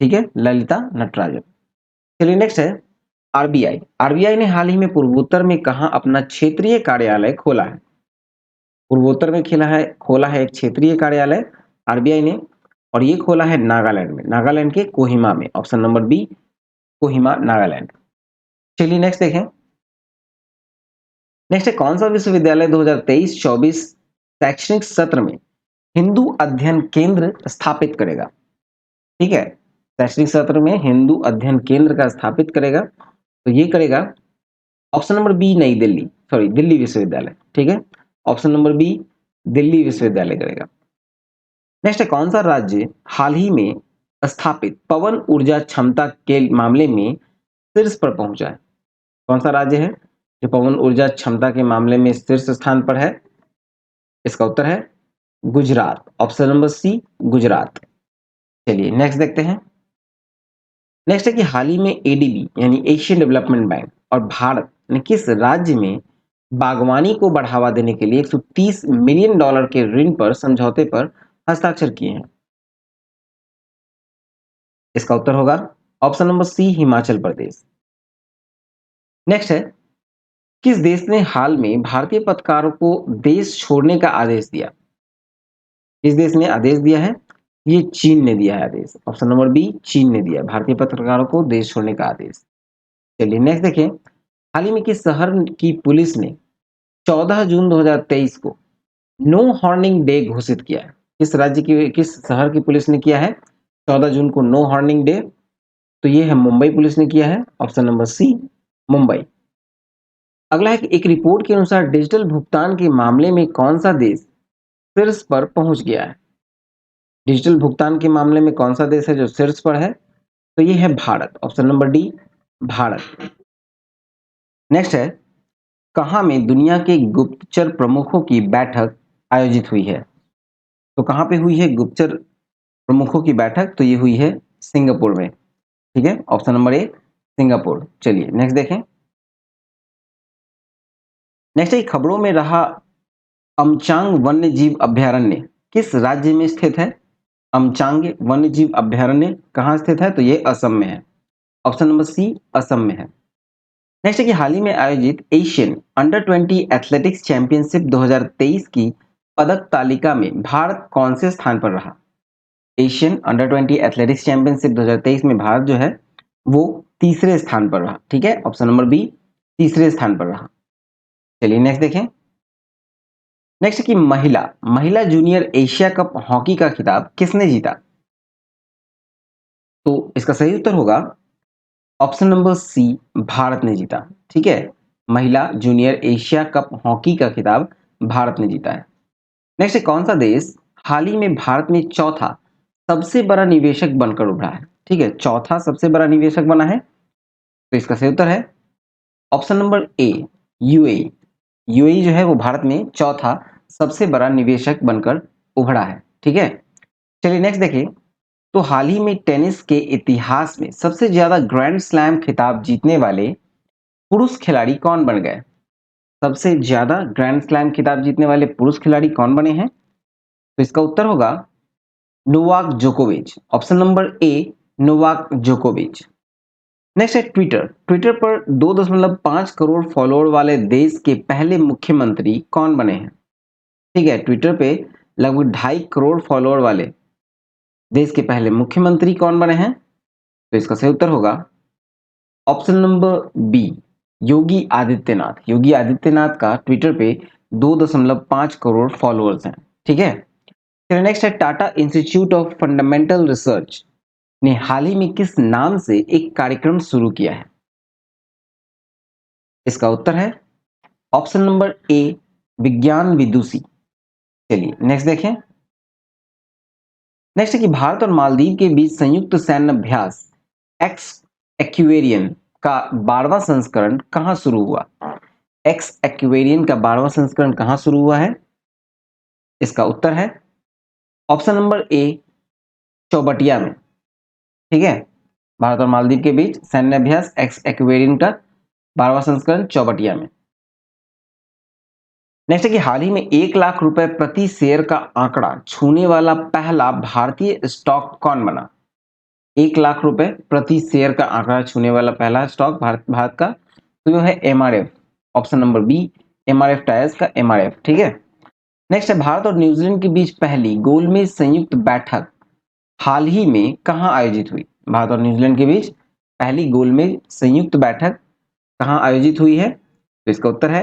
ठीक है, ललिता नटराजन। चलिए नेक्स्ट है, आरबीआई। आरबीआई ने हाल ही में पूर्वोत्तर में कहा अपना क्षेत्रीय कार्यालय खोला है? पूर्वोत्तर में खोला है एक क्षेत्रीय कार्यालय आरबीआई ने, और ये खोला है नागालैंड में, नागालैंड के कोहिमा में। Option number B, Kohima, Nagaland. चलिए नेक्स्ट देखें। नेक्स्ट है, कौन सा विश्वविद्यालय 2023-24 शैक्षणिक सत्र में हिंदू अध्ययन केंद्र स्थापित करेगा? ठीक है, शैक्षणिक सत्र में हिंदू अध्ययन केंद्र का स्थापित करेगा, तो ये करेगा ऑप्शन नंबर बी, नई दिल्ली, सॉरी दिल्ली विश्वविद्यालय। ठीक है, ऑप्शन नंबर बी, दिल्ली विश्वविद्यालय करेगा। नेक्स्ट है, कौन सा राज्य हाल ही में स्थापित पवन ऊर्जा क्षमता के मामले में शीर्ष पर पहुंचा है? कौन सा राज्य है जो पवन ऊर्जा क्षमता के मामले में शीर्ष स्थान पर है? इसका उत्तर है Gujarat. Option number C, Gujarat. चलिए नेक्स्ट देखते हैं। नेक्स्ट है कि हाल ही में एडीबी यानी एशियन डेवलपमेंट बैंक और भारत ने किस राज्य में बागवानी को बढ़ावा देने के लिए 130 मिलियन डॉलर के ऋण पर समझौते पर हस्ताक्षर किए हैं? इसका उत्तर होगा ऑप्शन नंबर सी, हिमाचल प्रदेश। नेक्स्ट है, किस देश ने हाल में भारतीय पत्रकारों को देश छोड़ने का आदेश दिया? किस देश ने आदेश दिया है? ये चीन ने दिया है आदेश। ऑप्शन नंबर बी, चीन ने दिया भारतीय पत्रकारों को देश छोड़ने का आदेश। चलिए नेक्स्ट देखें। हाल ही में किस शहर की पुलिस ने 14 जून 2023 को नो हॉर्निंग डे घोषित किया है? किस राज्य की, किस शहर की पुलिस ने किया है 14 जून को नो हॉर्निंग डे? तो ये है मुंबई पुलिस ने किया है। Option number C, Mumbai. अगला है कि एक रिपोर्ट के अनुसार डिजिटल भुगतान के मामले में कौन सा देश शीर्ष पर पहुंच गया है? डिजिटल भुगतान के मामले में कौन सा देश है जो शीर्ष पर है? तो ये है Bharat. Option number D, Bharat. Next है, कहाँ में दुनिया के गुप्तचर प्रमुखों की बैठक आयोजित हुई है? तो कहाँ पे हुई है गुप्तचर प्रमुखों की बैठक? तो ये हुई है सिंगापुर में। ठीक है, ऑप्शन नंबर ए, सिंगापुर। चलिए नेक्स्ट देखें। नेक्स्ट है, खबरों में रहा अमचांग वन्य जीव अभ्यारण्य किस राज्य में स्थित है? अमचांग वन्य जीव अभ्यारण्य कहाँ स्थित है? तो ये असम में है। ऑप्शन नंबर सी, असम में है। नेक्स्ट है कि हाल ही में आयोजित एशियन अंडर 20 एथलेटिक्स चैंपियनशिप 2023 की पदक तालिका में भारत कौन से स्थान पर रहा? एशियन अंडर 20 एथलेटिक्स चैंपियनशिप 2023 में भारत जो है वो तीसरे स्थान पर रहा। ठीक है, ऑप्शन नंबर बी, तीसरे स्थान पर रहा। चलिए नेक्स्ट देखें। नेक्स्ट कि महिला महिला जूनियर एशिया कप हॉकी का खिताब किसने जीता? तो इसका सही उत्तर होगा ऑप्शन नंबर सी, भारत ने जीता। ठीक है, महिला जूनियर एशिया कप हॉकी का खिताब भारत ने जीता है। नेक्स्ट, कौन सा देश हाल ही में भारत में चौथा सबसे बड़ा निवेशक बनकर उभरा है? ठीक है, चौथा सबसे बड़ा निवेशक बना है, तो इसका सही उत्तर है ऑप्शन नंबर ए, यूएई। यूएई जो है वो भारत में चौथा सबसे बड़ा निवेशक बनकर उभरा है। ठीक है, चलिए नेक्स्ट देखिए। तो हाल ही में टेनिस के इतिहास में सबसे ज्यादा ग्रैंड स्लैम खिताब जीतने वाले पुरुष खिलाड़ी कौन बन गए? सबसे ज्यादा ग्रैंड स्लैम खिताब जीतने वाले पुरुष खिलाड़ी कौन बने हैं? तो इसका उत्तर होगा नोवाक जोकोविच। ऑप्शन नंबर ए, नोवाक जोकोविच। नेक्स्ट है ट्विटर। ट्विटर पर 2.5 करोड़ फॉलोअर वाले देश के पहले मुख्यमंत्री कौन बने हैं? ठीक है, ट्विटर पे लगभग 2.5 करोड़ फॉलोअर वाले देश के पहले मुख्यमंत्री कौन बने हैं? तो इसका सही उत्तर होगा option number B, Yogi Adityanath. Yogi Adityanath का ट्विटर पे 2.5 करोड़ फॉलोअर्स हैं। ठीक है। चलिए नेक्स्ट है, Tata institute of fundamental research ने हाल ही में किस नाम से एक कार्यक्रम शुरू किया है? इसका उत्तर है ऑप्शन नंबर ए, विज्ञान विदुषी। चलिए नेक्स्ट देखें। नेक्स्ट है कि भारत और मालदीव के बीच संयुक्त सैन्य अभ्यास एक्स एक्वेरियन का 12वां संस्करण कहां शुरू हुआ? एक्स एक्वेरियन का 12वां संस्करण कहां शुरू हुआ है? इसका उत्तर है ऑप्शन नंबर ए, चौबटिया में। ठीक है, भारत और मालदीव के बीच सैन्य अभ्यास एक्स एक्वेरियन का 12वां संस्करण चौबटिया में। नेक्स्ट है कि हाल ही में 1 लाख रुपए प्रति शेयर का आंकड़ा छूने वाला पहला भारतीय स्टॉक कौन बना? 1 लाख रुपए प्रति शेयर का आंकड़ा छूने वाला पहला स्टॉक भारत का, तो यह है MRF. Option number B, MRF tyres का एमआरएफ। ठीक है। नेक्स्ट है, भारत और न्यूजीलैंड के बीच पहली गोलमेज संयुक्त बैठक हाल ही में कहां आयोजित हुई? भारत और न्यूजीलैंड के बीच पहली गोलमेज संयुक्त बैठक कहां आयोजित हुई है? तो इसका उत्तर है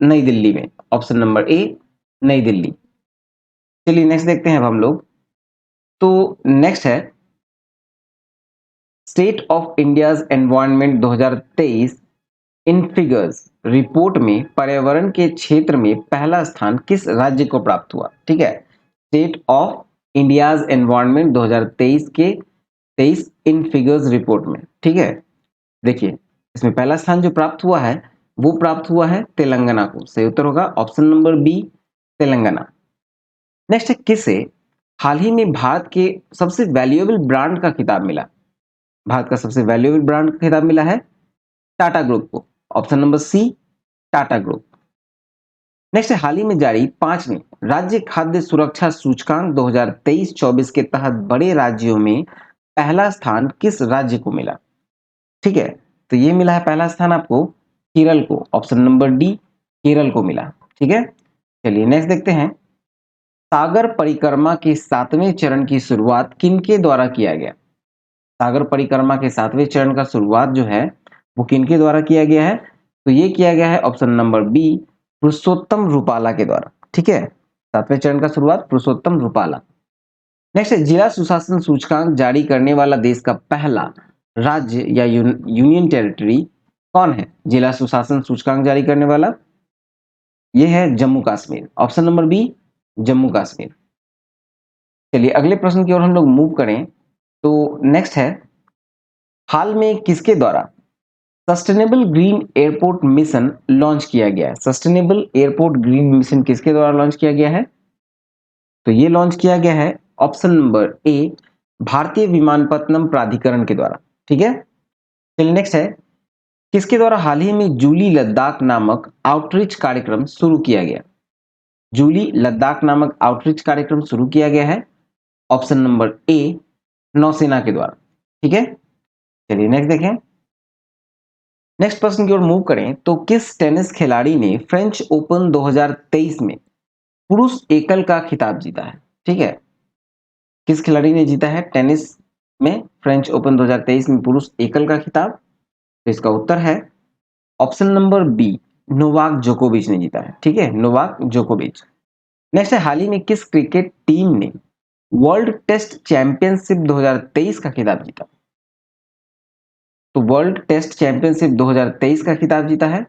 नई दिल्ली में। ऑप्शन नंबर ए, नई दिल्ली। चलिए नेक्स्ट देखते हैं अब हम लोग। तो नेक्स्ट है, state of India's environment 2023 in figures report में पर्यावरण के क्षेत्र में पहला स्थान किस राज्य को प्राप्त हुआ? ठीक है, स्टेट ऑफ इंडियाज एनवायरनमेंट 2023 के 23 इन फिगर्स रिपोर्ट में। ठीक है, देखिए इसमें पहला स्थान जो प्राप्त हुआ है वो प्राप्त हुआ है तेलंगाना को। सही उत्तर होगा option number B, Telangana. Next है, किसे हाल ही में भारत के सबसे वैल्यूएबल ब्रांड का खिताब मिला? भारत का सबसे वैल्यूएबल ब्रांड का खिताब मिला है टाटा ग्रुप को। Option number C, Tata group. Next है, हाल ही में जारी 5वें राज्य खाद्य सुरक्षा सूचकांक 2023-24 के तहत बड़े राज्यों में पहला स्थान किस राज्य को मिला? ठीक है, तो ये मिला है पहला स्थान आपको केरल को। ऑप्शन नंबर डी, केरल को मिला। ठीक है, चलिए नेक्स्ट देखते हैं। सागर परिक्रमा के 7वें चरण की शुरुआत किनके द्वारा किया गया? सागर परिक्रमा के 7वें चरण का शुरुआत जो है वो किनके द्वारा किया गया है? तो ये किया गया है ऑप्शन नंबर बी, पुरुषोत्तम रूपाला के द्वारा। ठीक है, 7वें चरण का शुरुआत पुरुषोत्तम रूपाला। नेक्स्ट है, जिला सुशासन सूचकांक जारी करने वाला देश का पहला राज्य या यूनियन टेरिटरी कौन है? जिला सुशासन सूचकांक जारी करने वाला ये है Jammu Kashmir. Option number B, Jammu Kashmir. चलिए अगले प्रश्न की ओर हम लोग मूव करें। तो नेक्स्ट है, हाल में किसके द्वारा sustainable green airport mission launch किया गया है? सस्टेनेबल एयरपोर्ट ग्रीन मिशन किसके द्वारा लॉन्च किया गया है? तो ये लॉन्च किया गया है ऑप्शन नंबर ए, भारतीय विमानपत्तनम प्राधिकरण के द्वारा। ठीक है, चलिए नेक्स्ट है, किसके द्वारा हाल ही में जूली लद्दाख नामक आउटरीच कार्यक्रम शुरू किया गया? जूली लद्दाख नामक आउटरीच कार्यक्रम शुरू किया गया है ऑप्शन नंबर ए, नौसेना के द्वारा। ठीक है, चलिए नेक्स्ट देखें। नेक्स्ट प्रश्न की ओर मूव करें। तो किस टेनिस खिलाड़ी ने फ्रेंच ओपन 2023 में पुरुष एकल का खिताब जीता है? ठीक है, किस खिलाड़ी ने जीता है टेनिस में फ्रेंच ओपन 2023 में पुरुष एकल का खिताब? तो इसका उत्तर है ऑप्शन नंबर बी, नोवाक जोकोविच ने जीता है। ठीक है, नोवाक जोकोविच। नेक्स्ट है, हाल ही में किस क्रिकेट टीम ने वर्ल्ड टेस्ट चैंपियनशिप 2023 का खिताब जीता? तो वर्ल्ड टेस्ट चैंपियनशिप 2023 का खिताब जीता है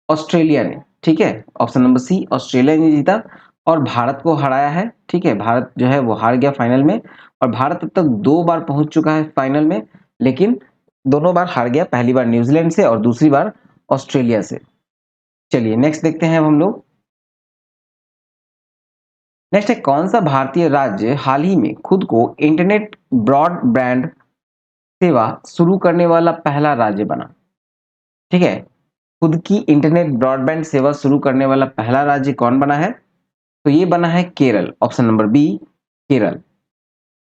ऑस्ट्रेलिया ने। ठीक है, ऑप्शन नंबर सी, ऑस्ट्रेलिया ने जीता और भारत को हराया है। ठीक है, भारत जो है वो हार गया फाइनल में, और भारत अब तक 2 बार पहुंच चुका है फाइनल में, लेकिन दोनों बार हार गया, पहली बार न्यूजीलैंड से और दूसरी बार ऑस्ट्रेलिया से। चलिए नेक्स्ट देखते हैं अब हम लोग। नेक्स्ट है, कौन सा भारतीय राज्य हाल ही में खुद को इंटरनेट ब्रॉडबैंड सेवा शुरू करने वाला पहला राज्य बना? ठीक है, खुद की इंटरनेट ब्रॉडबैंड सेवा शुरू करने वाला पहला राज्य कौन बना है? तो ये बना है Kerala. Option number B, Kerala.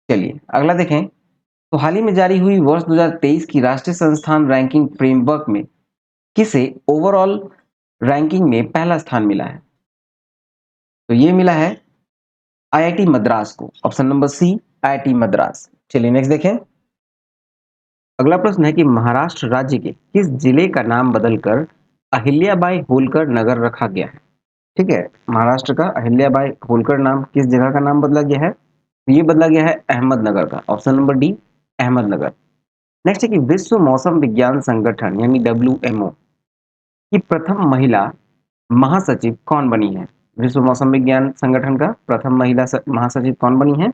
चलिए अगला देखें। तो हाल ही में जारी हुई वर्ष 2023 की राष्ट्रीय संस्थान रैंकिंग फ्रेमवर्क में किसे ओवरऑल रैंकिंग में पहला स्थान मिला है? तो ये मिला है आईआईटी मद्रास को। Option number C, IIT Madras. चलिए नेक्स्ट देखें। अगला प्रश्न है कि महाराष्ट्र राज्य के किस जिले का नाम बदलकर अहिल्याबाई होलकर नगर रखा गया है? ठीक है, महाराष्ट्र का अहिल्याबाई होलकर नाम किस जगह का नाम बदला गया है? तो ये बदला गया है अहमदनगर का, option number D Ahmednagar. Next है कि विश्व मौसम विज्ञान संगठन यानी WMO की प्रथम महिला महासचिव कौन बनी है? विश्व मौसम विज्ञान संगठन का प्रथम महिला महासचिव कौन बनी है?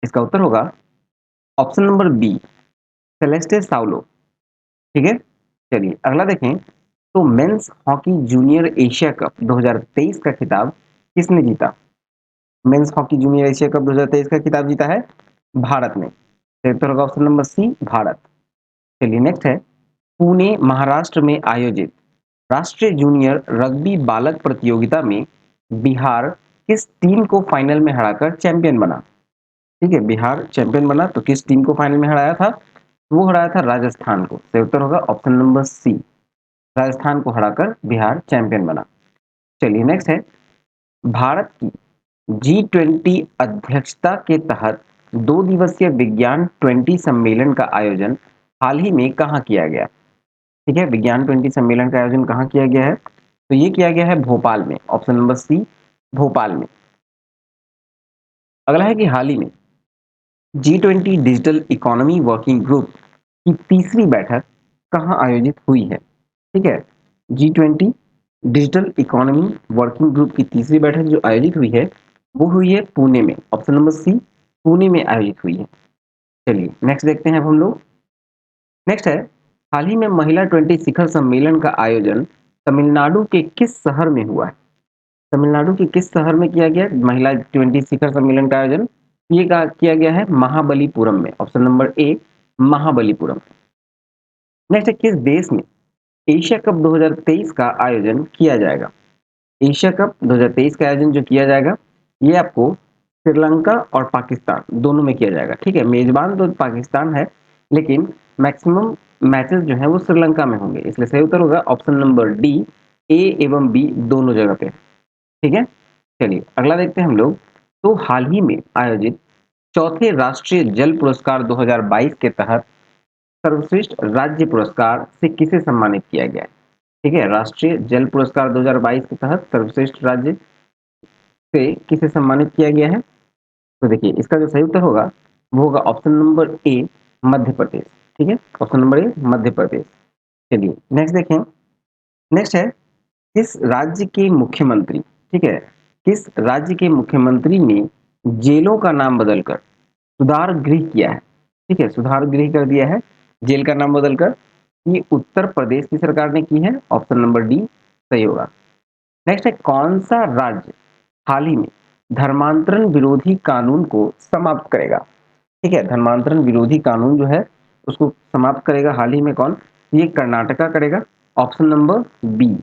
इसका उत्तर होगा ऑप्शन नंबर बी सेलेस्टे साउलो। ठीक है, चलिए अगला देखें। तो men's hockey junior Asia cup 2023 का खिताब किसने जीता? Men's hockey junior Asia cup 2023 का खिताब जीता है भारत ने। तो उत्तर होगा ऑप्शन नंबर सी भारत। चलिए नेक्स्ट है, पुणे महाराष्ट्र में आयोजित राष्ट्रीय जूनियर रग्बी बालक प्रतियोगिता में बिहार किस टीम को फाइनल में हराकर चैंपियन बना? ठीक है, बिहार चैंपियन बना तो किस टीम को फाइनल में हराया था? वो हराया था राजस्थान को। तो उत्तर होगा ऑप्शन नंबर सी राजस्थान को हराकर बिहार चैंपियन बना। चलिए नेक्स्ट है, भारत की G20 अध्यक्षता के तहत 2 दिवसीय विज्ञान 20 सम्मेलन का आयोजन हाल ही में कहाँ किया गया? ठीक है, विज्ञान 20 सम्मेलन का आयोजन कहाँ किया गया है? तो ये किया गया है भोपाल में, ऑप्शन नंबर सी भोपाल में। अगला है कि हाल ही में G20 digital economy working group की तीसरी बैठक कहाँ आयोजित हुई है? ठीक है, G20 digital economy working group की तीसरी बैठक जो आयोजित हुई है वो हुई है पुणे में, ऑप्शन नंबर सी पुणे में आयोजित हुई है। चलिए नेक्स्ट देखते हैं अब हम लोग। नेक्स्ट है, हाल ही में महिला 20 शिखर सम्मेलन का आयोजन तमिलनाडु के किस शहर में हुआ है? तमिलनाडु के किस शहर में किया गया महिला 20 शिखर सम्मेलन का आयोजन? ये किया गया है महाबलीपुरम में, ऑप्शन नंबर ए महाबलीपुरम। नेक्स्ट है, किस देश में एशिया कप 2023 का आयोजन किया जाएगा? एशिया कप 2023 का आयोजन जो किया जाएगा ये आपको श्रीलंका और पाकिस्तान दोनों में किया जाएगा। ठीक है, मेजबान तो पाकिस्तान है लेकिन मैक्सिमम मैचेस जो है वो श्रीलंका में होंगे, इसलिए सही उत्तर होगा ऑप्शन नंबर डी ए एवं बी दोनों जगह पे। ठीक है, चलिए अगला देखते हैं हम लोग। तो हाल ही में आयोजित चौथे राष्ट्रीय जल पुरस्कार 2022 के तहत सर्वश्रेष्ठ राज्य पुरस्कार से किसे सम्मानित किया गया है? ठीक है, राष्ट्रीय जल पुरस्कार 2022 के तहत सर्वश्रेष्ठ राज्य से किसे सम्मानित किया गया है? तो देखिए इसका जो सही उत्तर होगा वो होगा ऑप्शन नंबर ए मध्य प्रदेश। ठीक है, ऑप्शन नंबर ए मध्य प्रदेश। चलिए नेक्स्ट देखें। नेक्स्ट है, किस राज्य के मुख्यमंत्री, ठीक है, किस राज्य के मुख्यमंत्री ने जेलों का नाम बदलकर सुधार गृह किया है? ठीक है, सुधार गृह कर दिया है जेल का नाम बदलकर। ये उत्तर प्रदेश की सरकार ने की है, ऑप्शन नंबर डी सही होगा। नेक्स्ट है, कौन सा राज्य हाल ही में धर्मांतरण विरोधी कानून को समाप्त करेगा? ठीक है, धर्मांतरण विरोधी कानून जो है उसको समाप्त करेगा हाल ही में कौन? ये कर्नाटका करेगा, ऑप्शन नंबर बी।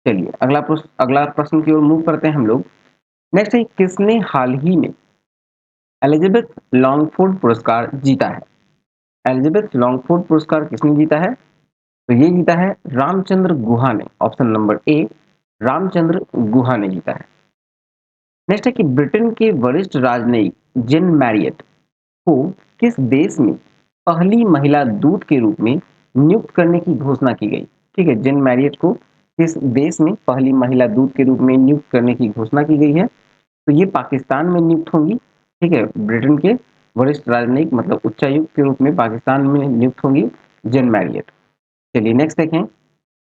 चलिए अगला प्रश्न की ओर मूव करते हैं हम लोग। नेक्स्ट है, किसने हाल ही में एलिजाबेथ लॉन्गफोर्ड पुरस्कार जीता है? एलिजाबेथ लॉन्गफोर्ड पुरस्कार किसने जीता है? तो ये जीता है रामचंद्र गुहा ने, ऑप्शन नंबर ए रामचंद्र गुहा ने जीता है। नेक्स्ट है कि ब्रिटेन के वरिष्ठ राजनयिक जेन मैरियट को किस देश में पहली महिला दूत के रूप में नियुक्त करने की घोषणा की गई? ठीक है, जेन मैरियट को किस देश में पहली महिला दूत के रूप में नियुक्त करने की घोषणा की गई है? तो ये पाकिस्तान में नियुक्त होंगी। ठीक है, ब्रिटेन के वरिष्ठ राजनयिक मतलब उच्चायुक्त के रूप में पाकिस्तान में नियुक्त होंगी जेन मैरियट। चलिए नेक्स्ट देखें।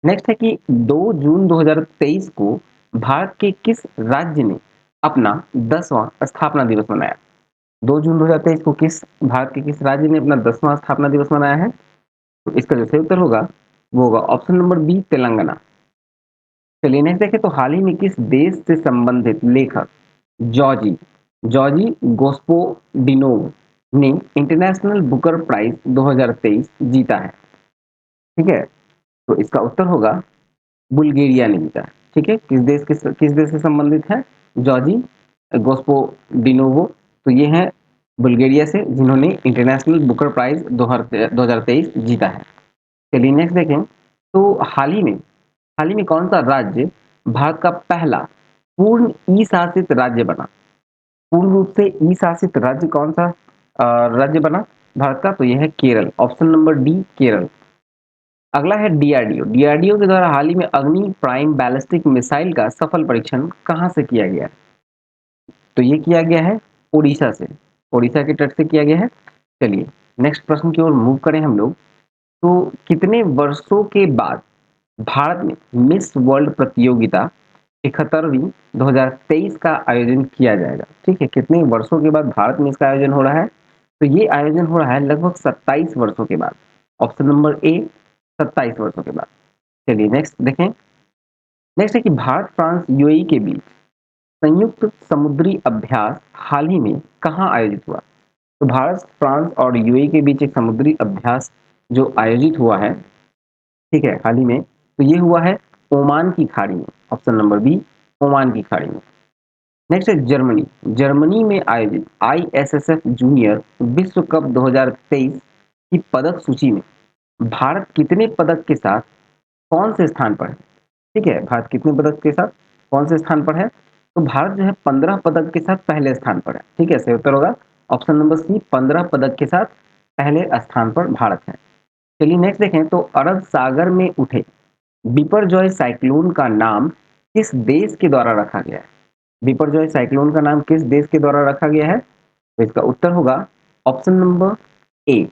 नेक्स्ट है कि 2 जून 2023 को भारत के किस राज्य ने अपना 10वां स्थापना दिवस मनाया? 2 जून 2023 को भारत के किस राज्य ने अपना 10वां स्थापना दिवस मनाया है? तो इसका जो सही उत्तर होगा वो होगा ऑप्शन नंबर बी तेलंगाना। चलिए नेक्स्ट देखें। तो हाल ही में किस देश से संबंधित लेखक जॉर्जी जॉर्जी गोस्पोडिनोव ने इंटरनेशनल बुकर प्राइज 2023 जीता है? ठीक है, तो इसका उत्तर होगा बुल्गारिया ने जीता है। ठीक है, किस देश से संबंधित है? जॉर्जी गोस्पोडिनोवो। तो ये है बुल्गारिया से जिन्होंने इंटरनेशनल बुकर प्राइज 2023 जीता है। चलिए नेक्स्ट देखें। तो हाल ही में कौन सा राज्य भारत का पहला पूर्ण ई शासित राज्य बना? पूर्ण रूप से ई शासित राज्य कौन सा राज्य बना भारत का? तो यह है Kerala, option number D Kerala. अगला है डीआरडीओ। डीआरडीओ के द्वारा हाल ही में अग्नि प्राइम बैलिस्टिक मिसाइल का सफल परीक्षण कहां से किया गया? तो ये किया गया है उड़ीसा से, उड़ीसा के तट से किया गया है। चलिए नेक्स्ट प्रश्न की ओर मूव करें हम लोग। तो कितने वर्षों के बाद भारत में मिस वर्ल्ड प्रतियोगिता 71वीं 2023 का आयोजन किया जाएगा? ठीक है, कितने वर्षों के बाद भारत में इसका आयोजन हो रहा है? तो ये आयोजन हो रहा है लगभग 27 वर्षों के बाद। ऑप्शन नंबर ए 27 वर्षों के बाद। चलिए नेक्स्ट देखें। नेक्स्ट है कि भारत फ्रांस यूएई के बीच संयुक्त समुद्री अभ्यास हाल ही में कहाँ आयोजित हुआ? तो भारत फ्रांस और यूएई के बीच एक समुद्री अभ्यास जो आयोजित हुआ है, ठीक है, हाल ही में, तो ये हुआ है ओमान की खाड़ी में। ऑप्शन नंबर बी ओमान की खाड़ी में। नेक्स्ट है जर्मनी। जर्मनी में आयोजित आईएसएसएफ जूनियर विश्व कप 2023 की पदक सूची में भारत कितने पदक के साथ कौन से स्थान पर है? ठीक है, भारत कितने पदक के साथ कौन से स्थान पर है? तो भारत जो है 15 पदक के साथ पहले स्थान पर है। ठीक है, सही उत्तर होगा ऑप्शन नंबर सी, 15 पदक के साथ पहले स्थान पर भारत है। चलिए नेक्स्ट देखें। तो अरब सागर में उठे बिपरजॉय साइक्लोन का नाम किस देश के द्वारा रखा गया है? बिपरजॉय साइक्लोन का नाम किस देश के द्वारा रखा गया है? तो इसका उत्तर होगा ऑप्शन नंबर ए,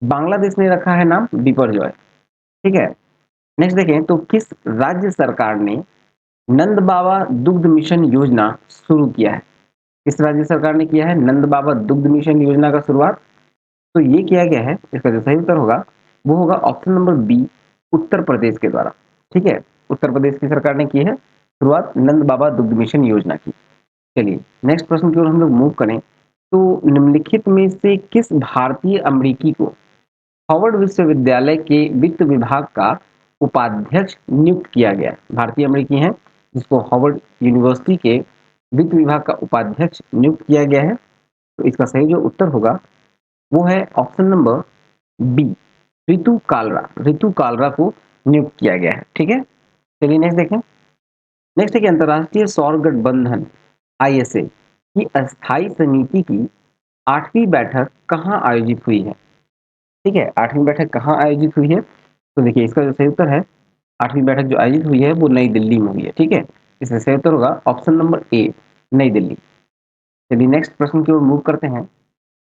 बांग्लादेश ने रखा है नाम बिपरजॉय। ठीक है, नेक्स्ट देखें। तो किस राज्य सरकार ने नंद बाबा दुग्ध मिशन योजना शुरू किया है? किस राज्य सरकार ने किया है नंद बाबा दुग्ध मिशन योजना का शुरुआत? तो ये किया गया है, इसका जो सही उत्तर होगा वो होगा option number B, Uttar Pradesh के द्वारा। ठीक है, उत्तर प्रदेश की सरकार ने की है शुरुआत नंद बाबा दुग्ध मिशन योजना की। चलिए नेक्स्ट प्रश्न की ओर हम लोग मूव करें। तो निम्नलिखित में से किस भारतीय अमेरिकी को हार्वर्ड विश्वविद्यालय के वित्त विभाग का उपाध्यक्ष नियुक्त किया गया? भारतीय अमेरिकी हैं जिसको हार्वर्ड यूनिवर्सिटी के वित्त विभाग का उपाध्यक्ष नियुक्त किया गया है। तो इसका सही जो उत्तर होगा वो है ऑप्शन नंबर बी, ऋतु कालरा। ऋतु कालरा को नियुक्त किया गया है। ठीक है, चलिए नेक्स्ट देखें। नेक्स्ट है कि अंतर्राष्ट्रीय सौर गठबंधन आईएसए की अस्थायी समिति की 8वीं बैठक कहाँ आयोजित हुई है? ठीक है, 8वीं बैठक कहाँ आयोजित हुई है? तो देखिए इसका जो सही उत्तर है, 8वीं बैठक जो आयोजित हुई है वो नई दिल्ली में हुई है। ठीक है, इसका सही उत्तर होगा ऑप्शन नंबर ए, नई दिल्ली। चलिए नेक्स्ट प्रश्न की ओर मूव करते हैं।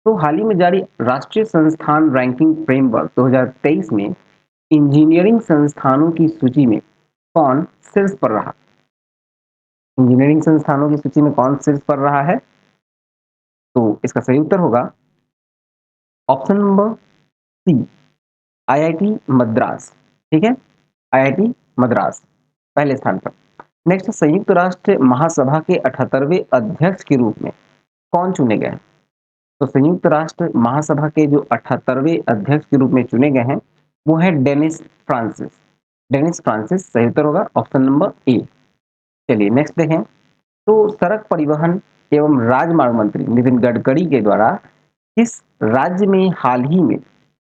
तो हाल ही में जारी राष्ट्रीय संस्थान रैंकिंग फ्रेमवर्क 2023 में इंजीनियरिंग संस्थानों की सूची में कौन शीर्ष पर रहा? इंजीनियरिंग संस्थानों की सूची में कौन शीर्ष पर रहा है? तो इसका सही उत्तर होगा option number C, IIT Madras. ठीक है, आईआईटी मद्रास पहले स्थान पर। नेक्स्ट, संयुक्त राष्ट्र महासभा के 78वें अध्यक्ष के रूप में कौन चुने गए हैं? तो संयुक्त राष्ट्र महासभा के जो 78वें अध्यक्ष के रूप में चुने गए हैं वो है डेनिस फ्रांसिस। डेनिस फ्रांसिस सही उत्तर होगा ऑप्शन नंबर ए। चलिए नेक्स्ट देखें। तो सड़क परिवहन एवं राजमार्ग मंत्री नितिन गडकरी के द्वारा किस राज्य में हाल ही में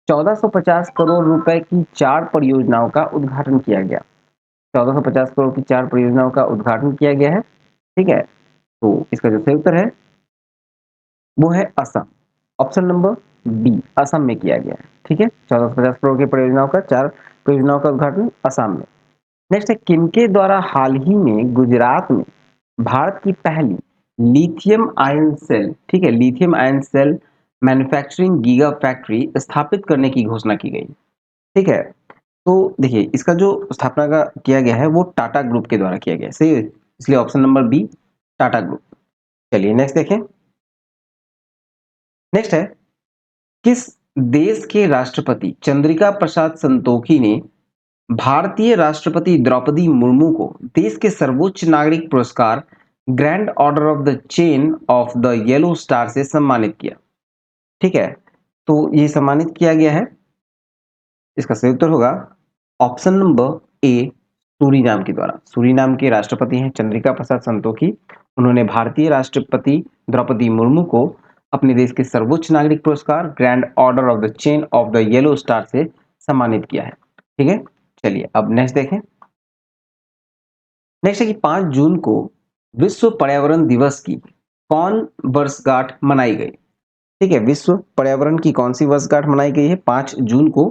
1450 करोड़ रुपए की 4 परियोजनाओं का उद्घाटन किया गया? 1450 करोड़ की 4 परियोजनाओं का उद्घाटन किया गया है। ठीक है, तो इसका जो सही उत्तर है वो है Assam. Option number B, Assam में किया गया है। ठीक है, 1450 करोड़ की परियोजनाओं का 4 परियोजनाओं का उद्घाटन असम में। नेक्स्ट है किनके द्वारा हाल ही में गुजरात में भारत की पहली लिथियम आयन सेल, ठीक है, lithium ion cell manufacturing giga factory स्थापित करने की घोषणा की गई? ठीक है, तो देखिए इसका जो स्थापना का किया गया है वो टाटा ग्रुप के द्वारा किया गया है। सही है, इसलिए option number B, Tata group. चलिए नेक्स्ट देखें। नेक्स्ट है किस देश के राष्ट्रपति चंद्रिका प्रसाद संतोखी ने भारतीय राष्ट्रपति द्रौपदी मुर्मू को देश के सर्वोच्च नागरिक पुरस्कार grand order of the chain of the yellow star से सम्मानित किया? ठीक है, तो ये सम्मानित किया गया है, इसका सही उत्तर होगा ऑप्शन नंबर ए, सूरीनाम के द्वारा। सूरीनाम के राष्ट्रपति हैं चंद्रिका प्रसाद संतोखी। उन्होंने भारतीय राष्ट्रपति द्रौपदी मुर्मू को अपने देश के सर्वोच्च नागरिक पुरस्कार grand order of the chain of the yellow star से सम्मानित किया है। ठीक है, चलिए अब नेक्स्ट देखें। नेक्स्ट है कि 5 जून को विश्व पर्यावरण दिवस की कौन वर्षगांठ मनाई गई? ठीक है, विश्व पर्यावरण की कौन सी वर्षगांठ मनाई गई है 5 जून को?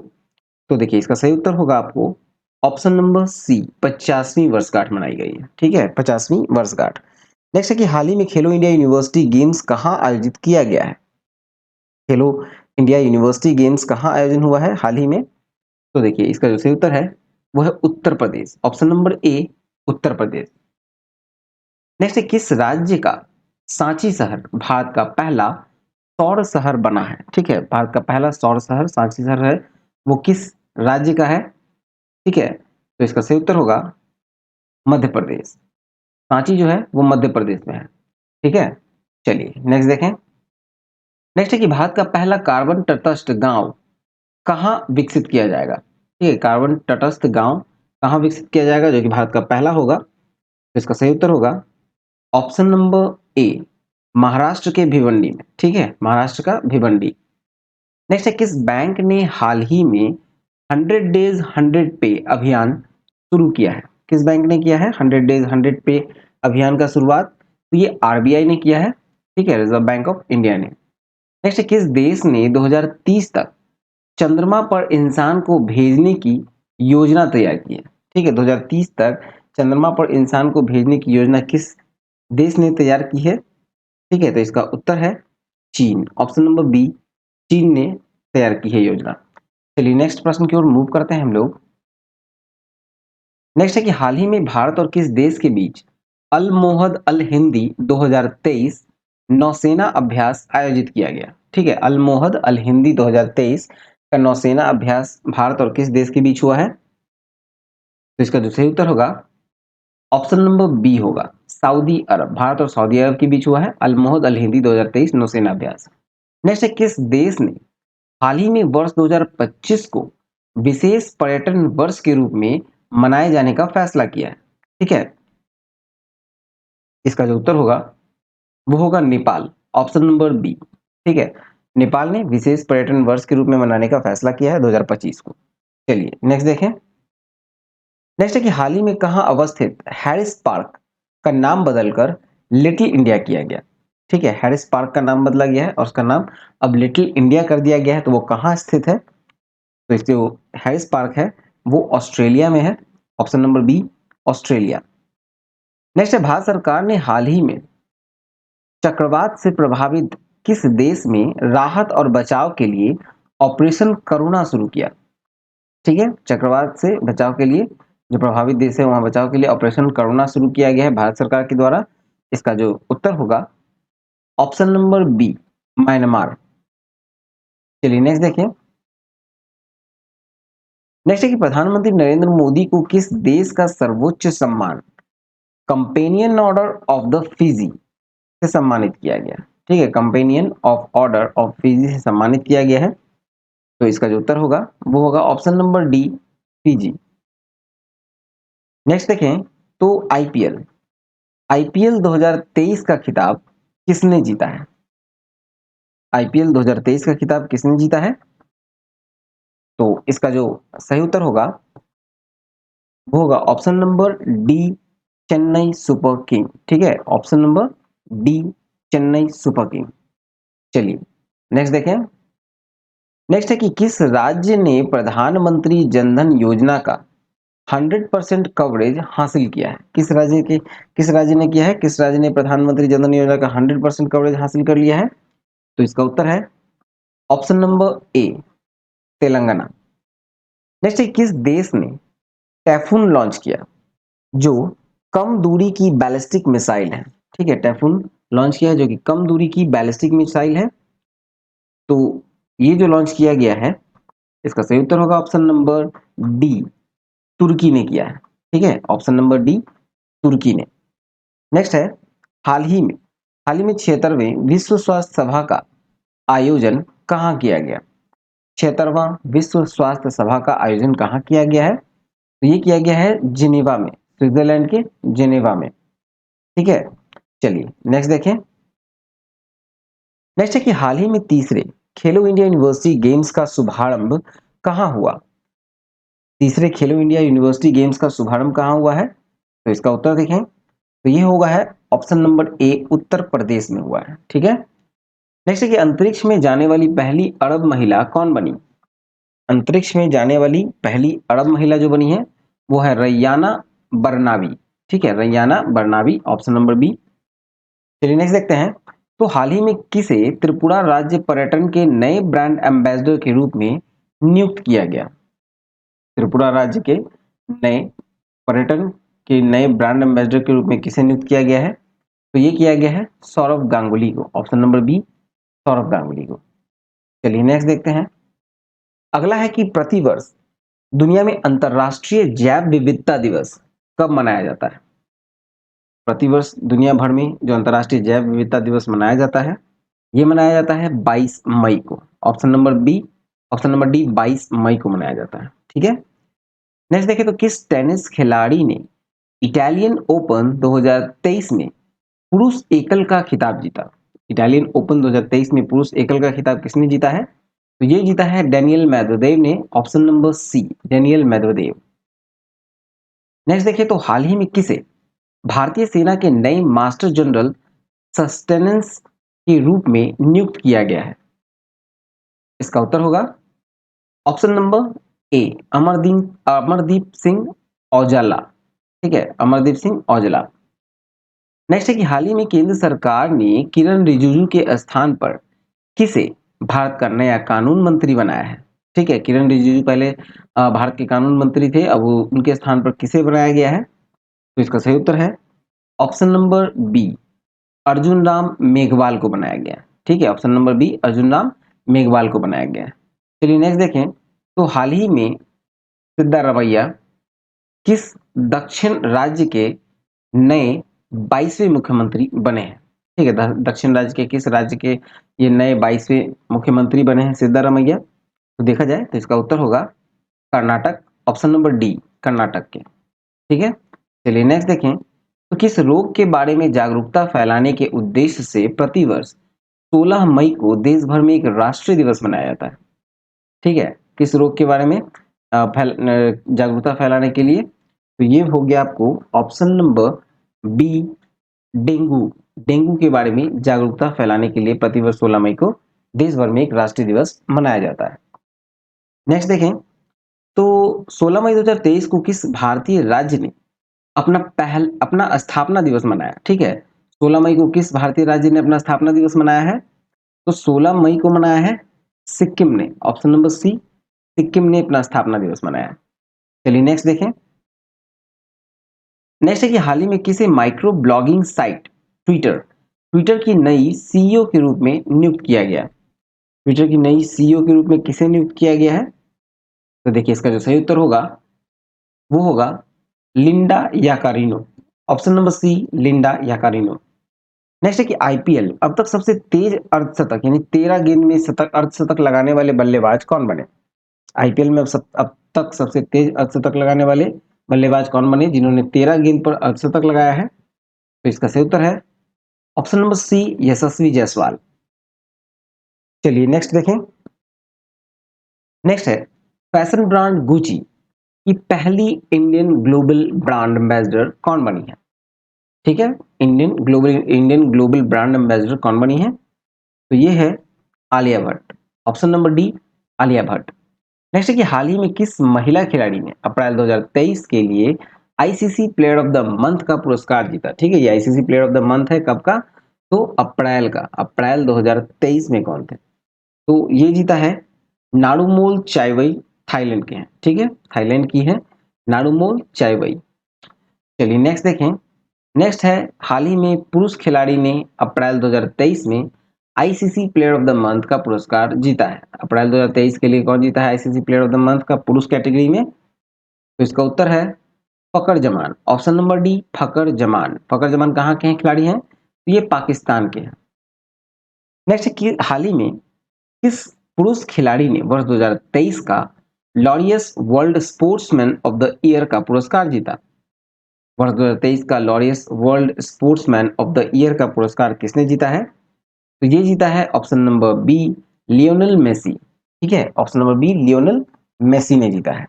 तो देखिए इसका सही उत्तर होगा आपको ऑप्शन नंबर सी, 50वीं वर्षगांठ मनाई गई है। ठीक है, 50वीं वर्षगांठ। नेक्स्ट है कि हाल ही में खेलो इंडिया यूनिवर्सिटी गेम्स कहाँ आयोजित किया गया है? खेलो इंडिया यूनिवर्सिटी गेम्स कहाँ आयोजन हुआ है हाल ही में? तो देखिए इसका जो सही उत्तर है वो है Uttar Pradesh, option number A, Uttar Pradesh. Next है किस राज्य का सांची शहर भारत का पहला सौर शहर बना है? ठीक है, भारत का पहला सौर शहर सांची शहर है, वो किस राज्य का है? ठीक है, तो इसका सही उत्तर होगा मध्य प्रदेश। सांची जो है वो मध्य प्रदेश में है। ठीक है, चलिए नेक्स्ट देखें। नेक्स्ट है कि भारत का पहला कार्बन तटस्थ गांव कहाँ विकसित किया जाएगा? ठीक है, कार्बन तटस्थ गांव कहाँ विकसित किया जाएगा जो कि भारत का पहला होगा? तो इसका सही उत्तर होगा ऑप्शन नंबर ए, महाराष्ट्र के भिवंडी में। ठीक है, महाराष्ट्र का भिवंडी। नेक्स्ट है किस बैंक ने हाल ही में 100 डेज 100 पे अभियान शुरू किया है? किस बैंक ने किया है 100 डेज 100 पे अभियान का शुरुआत? तो ये आरबीआई ने किया है। ठीक है, रिजर्व बैंक ऑफ इंडिया ने। नेक्स्ट है किस देश ने 2030 तक चंद्रमा पर इंसान को भेजने की योजना तैयार की है? ठीक है, 2030 तक चंद्रमा पर इंसान को भेजने की योजना किस देश ने तैयार की है? ठीक है, तो इसका उत्तर है चीन, ऑप्शन नंबर बी, चीन ने तैयार की है योजना। चलिए नेक्स्ट प्रश्न की ओर मूव करते हैं हम लोग। नेक्स्ट है कि हाल ही में भारत और किस देश के बीच अल मोहद अल हिंदी 2023 नौसेना अभ्यास आयोजित किया गया? ठीक है, अल मोहद अल हिंदी 2023 का नौसेना अभ्यास भारत और किस देश के बीच हुआ है? तो इसका जो सही उत्तर होगा ऑप्शन नंबर बी होगा, सऊदी अरब। भारत और सऊदी अरब के बीच हुआ है अल मोहद अल हिंदी 2023 नौसेना अभ्यास। नेक्स्ट है किस देश ने हाल ही में वर्ष 2025 को विशेष पर्यटन वर्ष के रूप में मनाए जाने का फैसला किया है? ठीक है, इसका जो उत्तर होगा वो होगा नेपाल, ऑप्शन नंबर बी। ठीक है, नेपाल ने विशेष पर्यटन वर्ष के रूप में मनाने का फैसला किया है 2025 को। चलिए नेक्स्ट देखें। नेक्स्ट है कि हाल ही में कहां अवस्थित हैरिस पार्क का नाम बदलकर लिटिल इंडिया किया गया? ठीक है, हैरिस पार्क का नाम बदला गया है और उसका नाम अब लिटिल इंडिया कर दिया गया है, तो वो कहां स्थित है? तो इसके जो हैरिस पार्क है वो ऑस्ट्रेलिया में है, option number B, Australia. Next है भारत सरकार ने हाल ही में चक्रवात से प्रभावित किस देश में राहत और बचाव के लिए ऑपरेशन करुणा शुरू किया? ठीक है, चक्रवात से बचाव के लिए जो प्रभावित देश है वहां बचाव के लिए ऑपरेशन करुणा शुरू किया गया है भारत सरकार के द्वारा। इसका जो उत्तर होगा ऑप्शन नंबर बी, म्यांमार। चलिए नेक्स्ट देखिए। नेक्स्ट है कि प्रधानमंत्री नरेंद्र मोदी को किस देश का सर्वोच्च सम्मान companion order of the Fiji से सम्मानित किया गया? ठीक है, companion of order of Fiji से सम्मानित किया गया है, तो इसका जो उत्तर होगा वो होगा option number D, Fiji. Next देखें तो आईपीएल, आईपीएल 2023 का खिताब किसने जीता है? आईपीएल 2023 का खिताब किसने जीता है? तो इसका जो सही उत्तर होगा वो होगा option number D, Chennai Super King. ठीक है, option number D, Chennai Super King. चलिए नेक्स्ट देखें। नेक्स्ट है कि किस राज्य ने प्रधानमंत्री जनधन योजना का 100% कवरेज हासिल किया है? किस राज्य ने किया है? किस राज्य ने प्रधानमंत्री जनधन योजना का 100% कवरेज हासिल कर लिया है? तो इसका उत्तर है ऑप्शन नंबर ए, तेलंगाना। नेक्स्ट है किस देश ने टैफून लॉन्च किया जो कम दूरी की बैलिस्टिक मिसाइल है? ठीक है, टैफून लॉन्च किया है जो कि कम दूरी की बैलिस्टिक मिसाइल है, तो ये जो लॉन्च किया गया है इसका सही उत्तर होगा ऑप्शन नंबर डी, तुर्की ने किया है। ठीक है, ऑप्शन नंबर डी, तुर्की ने। नेक्स्ट है हाल ही में 76वें विश्व स्वास्थ्य सभा का आयोजन कहाँ किया गया? 76वां विश्व स्वास्थ्य सभा का आयोजन कहाँ किया गया है? तो ये किया गया है जिनेवा में, स्विट्जरलैंड के जिनेवा में। ठीक है, चलिए नेक्स्ट देखें। नेक्स्ट है कि हाल ही में तीसरे खेलो इंडिया यूनिवर्सिटी गेम्स का शुभारंभ कहाँ हुआ? तीसरे खेलो इंडिया यूनिवर्सिटी गेम्स का शुभारंभ कहाँ हुआ है? तो इसका उत्तर देखें तो ये होगा है ऑप्शन नंबर ए, उत्तर प्रदेश में हुआ है। ठीक है, नेक्स्ट है कि अंतरिक्ष में जाने वाली पहली अरब महिला कौन बनी? अंतरिक्ष में जाने वाली पहली अरब महिला जो बनी है वो है रैयाना बरनावी। ठीक है, रैयाना बरनावी, ऑप्शन नंबर बी। चलिए नेक्स्ट देखते हैं। तो हाल ही में किसे त्रिपुरा राज्य पर्यटन के नए ब्रांड एम्बेसडर के रूप में नियुक्त किया गया? त्रिपुरा राज्य के नए पर्यटन के नए ब्रांड एम्बेसडर के रूप में किसे नियुक्त किया गया है? तो ये किया गया है सौरभ गांगुली को, option number B, Saurabh Ganguly को। चलिए नेक्स्ट देखते हैं। अगला है कि प्रतिवर्ष दुनिया में अंतर्राष्ट्रीय जैव विविधता दिवस कब मनाया जाता है? प्रतिवर्ष दुनिया भर में जो अंतर्राष्ट्रीय जैव विविधता दिवस मनाया जाता है, ये मनाया जाता है 22 मई को, option number B, option number D 22 मई को मनाया जाता है। ठीक है, नेक्स्ट देखें तो किस टेनिस खिलाड़ी ने इटालियन ओपन 2023 में पुरुष एकल का खिताब जीता? इटालियन ओपन 2023 में पुरुष एकल का खिताब किसने जीता है? तो ये जीता है डेनियल मेदवेदेव ने, option number C, Daniil Medvedev. Next देखिए तो हाल ही में किसे भारतीय सेना के नए मास्टर जनरल सस्टेनेंस के रूप में नियुक्त किया गया है? इसका उत्तर होगा ऑप्शन नंबर ए, अमरदीप सिंह औजला। ठीक है, अमरदीप सिंह औजला। नेक्स्ट है कि हाल ही में केंद्र सरकार ने किरण रिजिजू के स्थान पर किसे भारत का नया कानून मंत्री बनाया है? ठीक है, किरण रिजिजू पहले भारत के कानून मंत्री थे, अब उनके स्थान पर किसे बनाया गया है? तो इसका सही उत्तर है option number B, Arjun Ram Meghwal को बनाया गया। ठीक है, option number B, Arjun Ram Meghwal को बनाया गया। चलिए नेक्स्ट देखें। तो हाल ही में सिद्धारमैया किस दक्षिण राज्य के नए 22वें मुख्यमंत्री बने हैं? ठीक है, दक्षिण राज्य के किस राज्य के ये नए 22वें मुख्यमंत्री बने हैं सिद्धारमैया? तो देखा जाए तो इसका उत्तर होगा Karnataka, option number D, Karnataka के। ठीक है, चलिए नेक्स्ट देखें। तो किस रोग के बारे में जागरूकता फैलाने के उद्देश्य से प्रतिवर्ष 16 मई को देश भर में एक राष्ट्रीय दिवस मनाया जाता है? ठीक है, किस रोग के बारे में जागरूकता फैलाने के लिए? तो ये हो गया आपको option number B, dengue. Dengue के बारे में जागरूकता फैलाने के लिए प्रतिवर्ष 16 मई को देश भर में एक राष्ट्रीय दिवस मनाया जाता है। नेक्स्ट देखें। तो 16 मई 2023 को किस भारतीय राज्य ने अपना स्थापना दिवस मनाया? ठीक है, 16 मई को किस भारतीय राज्य ने अपना स्थापना दिवस मनाया है? तो 16 मई को मनाया है सिक्किम ने, ऑप्शन नंबर सी, सिक्किम ने अपना स्थापना दिवस मनाया। चलिए नेक्स्ट देखें। नेक्स्ट है कि हाल ही में किसे माइक्रो ब्लॉगिंग साइट ट्विटर की नई सीईओ के रूप में नियुक्त किया गया? ट्विटर की नई सीईओ के रूप में किसे नियुक्त किया गया है? तो देखिए इसका जो सही उत्तर होगा वो होगा Linda Yaccarino, option number C, Linda Yaccarino. Next है कि आईपीएल अब तक सबसे तेज अर्धशतक यानी 13 गेंद में शतक अर्धशतक लगाने वाले बल्लेबाज कौन बने? आईपीएल में अब तक सबसे तेज अर्धशतक लगाने वाले बल्लेबाज कौन बने जिन्होंने 13 गेंद पर अर्धशतक लगाया है? तो इसका सही उत्तर है ऑप्शन नंबर सी, यशस्वी जायसवाल। चलिए नेक्स्ट देखें। नेक्स्ट है फैशन ब्रांड गुची की पहली इंडियन ग्लोबल ब्रांड एम्बेसडर कौन बनी है? ठीक है, इंडियन ग्लोबल ब्रांड एम्बेसडर कौन बनी है? तो ये है Alia Bhatt, option number D, Alia Bhatt. Next है कि हाल ही में किस महिला खिलाड़ी ने अप्रैल 2023 के लिए ICC player of the month का पुरस्कार जीता? ठीक है, ये ICC player of the month है कब का? तो अप्रैल का, अप्रैल 2023 में कौन थे? तो ये जीता है नाडुमोल चाइवई, थाईलैंड के हैं। ठीक है, थाईलैंड की है नाडुमोल चाइवई। चलिए नेक्स्ट देखें। नेक्स्ट है हाल ही में पुरुष खिलाड़ी ने अप्रैल 2023 में ICC player of the month का पुरस्कार जीता है। अप्रैल 2023 के लिए कौन जीता है ICC player of the month का पुरुष कैटेगरी में? तो इसका उत्तर है Fakhar Zaman, option number D, Fakhar Zaman. Fakhar Zaman कहाँ के हैं खिलाड़ी हैं? तो ये पाकिस्तान के हैं। नेक्स्ट कि हाल ही में किस पुरुष खिलाड़ी ने वर्ष 2023 का Laureus world sportsman of the year का पुरस्कार जीता? वर्ष 2023 का Laureus world sportsman of the year का पुरस्कार किसने जीता है? तो ये जीता है option number B, Lionel Messi. ठीक है, option number B, Lionel Messi ने जीता है।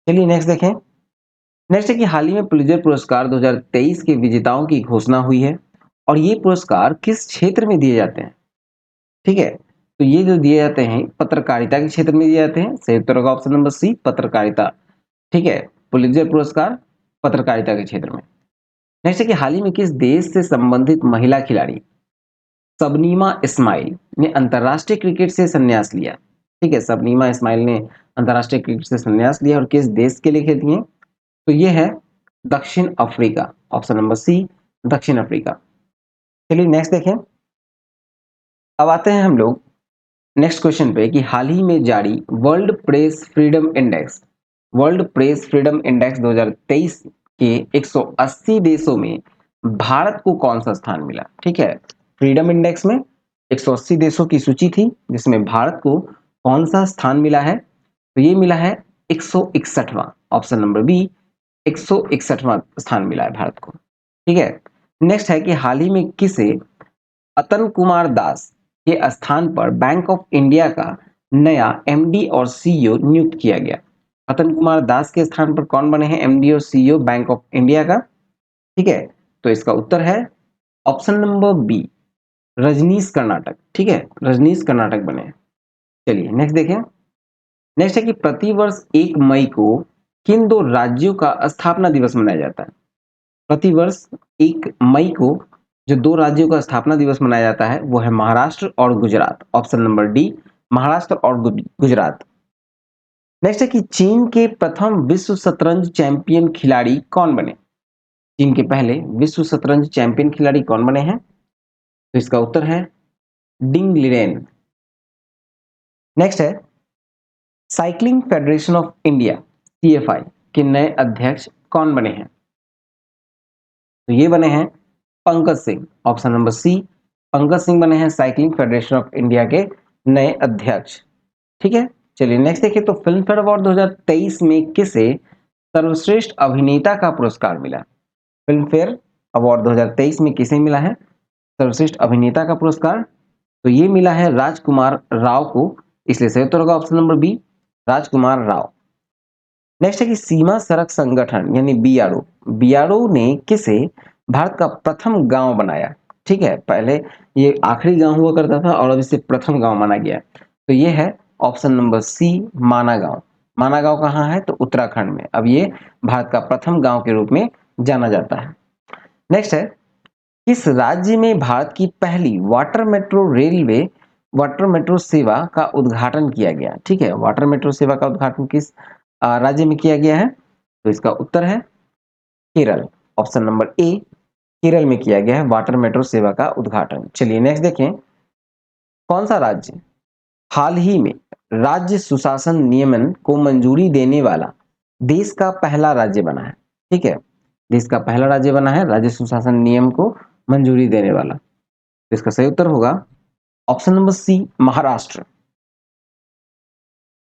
चलिए नेक्स्ट देखें। नेक्स्ट है कि हाल ही में पुलित्जर पुरस्कार 2023 के विजेताओं की घोषणा हुई है और ये पुरस्कार किस क्षेत्र में दिए जाते हैं? ठीक है, तो ये जो दिए जाते हैं पत्रकारिता के क्षेत्र में दिए जाते हैं। सही उत्तर होगा ऑप्शन नंबर सी, पत्रकारिता। ठीक है, पुलित्जर पुरस्कार पत्रकारिता के क्षेत्र में। नेक्स्ट है कि हाल ही में किस देश से संबंधित महिला खिलाड़ी सबनीमा इस्माइल ने अंतरराष्ट्रीय क्रिकेट से संन्यास लिया? ठीक है, सबनीमा इस्माइल ने अंतरराष्ट्रीय क्रिकेट से संन्यास लिया और किस देश के लिए खेलती हैं? तो ये है दक्षिण अफ्रीका, ऑप्शन नंबर सी, दक्षिण अफ्रीका। चलिए नेक्स्ट देखें। अब आते हैं हम लोग नेक्स्ट क्वेश्चन पे कि हाल ही में जारी वर्ल्ड प्रेस फ्रीडम इंडेक्स 2023 के 180 देशों में भारत को कौन सा स्थान मिला? ठीक है, फ्रीडम इंडेक्स में 180 देशों की सूची थी जिसमें भारत को कौन सा स्थान मिला है? तो ये मिला है 161वां, ऑप्शन नंबर बी, 161वां स्थान मिला है भारत को। ठीक है, नेक्स्ट है कि हाल ही में किसे अतन कुमार दास के स्थान पर बैंक ऑफ इंडिया का नया एमडी और सीईओ नियुक्त किया गया? अतन कुमार दास के स्थान पर कौन बने हैं एमडी और सीईओ बैंक ऑफ इंडिया का? ठीक है, तो इसका उत्तर है option number B, Rajneesh Karnataka. ठीक है, रजनीश कर्नाटक बने हैं। चलिए नेक्स्ट देखें। नेक्स्ट है कि प्रतिवर्ष 1 मई को किन दो राज्यों का स्थापना दिवस मनाया जाता है? प्रतिवर्ष 1 मई को जो दो राज्यों का स्थापना दिवस मनाया जाता है वो है महाराष्ट्र और Gujarat, option number D, Maharashtra और गुजरात। नेक्स्ट है कि चीन के प्रथम विश्व शतरंज चैंपियन खिलाड़ी कौन बने? चीन के पहले विश्व शतरंज चैंपियन खिलाड़ी कौन बने हैं? तो इसका उत्तर है डिंग लिरेन। नेक्स्ट है cycling federation of India CFI के नए अध्यक्ष कौन बने हैं? तो ये बने हैं Pankaj Singh, option number C, Pankaj Singh बने हैं साइक्लिंग फेडरेशन ऑफ इंडिया के नए अध्यक्ष। ठीक है, चलिए नेक्स्ट देखिए। तो फिल्म फेयर अवार्ड 2023 में किसे सर्वश्रेष्ठ अभिनेता का पुरस्कार मिला? फिल्म फेयर अवार्ड 2023 में किसे मिला है सर्वश्रेष्ठ अभिनेता का पुरस्कार? तो ये मिला है राजकुमार राव को, इसलिए सही उत्तर होगा ऑप्शन नंबर बी, राजकुमार राव। नेक्स्ट है कि सीमा सड़क संगठन यानी बीआरओ, बीआरओ ने किसे भारत का प्रथम गांव बनाया? ठीक है, पहले ये आखिरी गांव हुआ करता था और अब इसे प्रथम गांव माना गया। तो ये है ऑप्शन नंबर सी, माना गांव। माना गांव कहाँ है? तो उत्तराखंड में। अब ये भारत का प्रथम गांव के रूप में जाना जाता है। नेक्स्ट है किस राज्य में भारत की पहली वाटर मेट्रो सेवा का उद्घाटन किया गया? ठीक है, वाटर मेट्रो सेवा का उद्घाटन किस राज्य में किया गया है? तो इसका उत्तर है केरल, ऑप्शन नंबर ए, केरल में किया गया है वाटर मेट्रो सेवा का उद्घाटन। चलिए नेक्स्ट देखें। कौन सा राज्य हाल ही में राज्य सुशासन नियमन को मंजूरी देने वाला देश का पहला राज्य बना है? ठीक है, देश का पहला राज्य बना है राज्य सुशासन नियम को मंजूरी देने वाला। तो इसका सही उत्तर होगा ऑप्शन नंबर सी, महाराष्ट्र।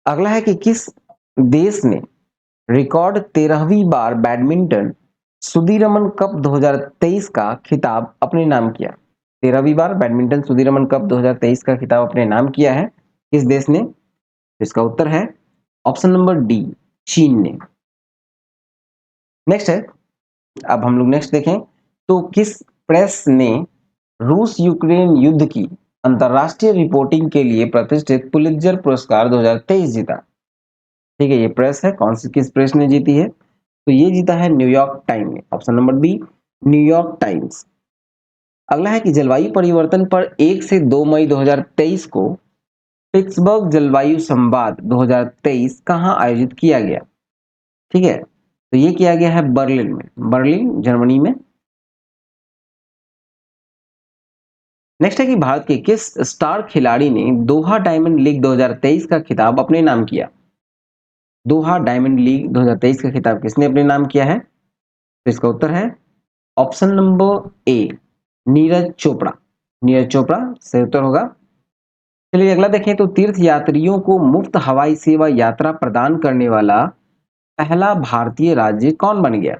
अगला है कि किस देश ने रिकॉर्ड 13वीं बार बैडमिंटन सुदीरमन कप 2023 का खिताब अपने नाम किया? 13वीं बार बैडमिंटन सुदीरमन कप 2023 का खिताब अपने नाम किया है किस देश ने? इसका उत्तर है ऑप्शन नंबर डी, चीन ने। नेक्स्ट है, अब हम लोग नेक्स्ट देखें। तो किस प्रेस ने रूस यूक्रेन युद्ध की अंतरराष्ट्रीय रिपोर्टिंग के लिए प्रतिष्ठित पुलित्जर पुरस्कार 2023 जीता? ठीक है, ये प्रेस है, कौन सी किस प्रेस ने जीती है? तो ये जीता है न्यूयॉर्क टाइम ने, option number B, New York Times. अगला है कि जलवायु परिवर्तन पर 1 से 2 मई 2023 को पिट्सबर्ग जलवायु संवाद 2023 कहां आयोजित किया गया? ठीक है, तो ये किया गया है बर्लिन में, बर्लिन जर्मनी में। नेक्स्ट है कि भारत के किस स्टार खिलाड़ी ने दोहा डायमंड लीग 2023 का खिताब अपने नाम किया? दोहा डायमंड लीग 2023 का खिताब किसने अपने नाम किया है? तो इसका उत्तर है ऑप्शन नंबर ए, नीरज चोपड़ा। नीरज चोपड़ा सही उत्तर होगा। चलिए अगला देखें। तो तीर्थ यात्रियों को मुफ्त हवाई सेवा यात्रा प्रदान करने वाला पहला भारतीय राज्य कौन बन गया?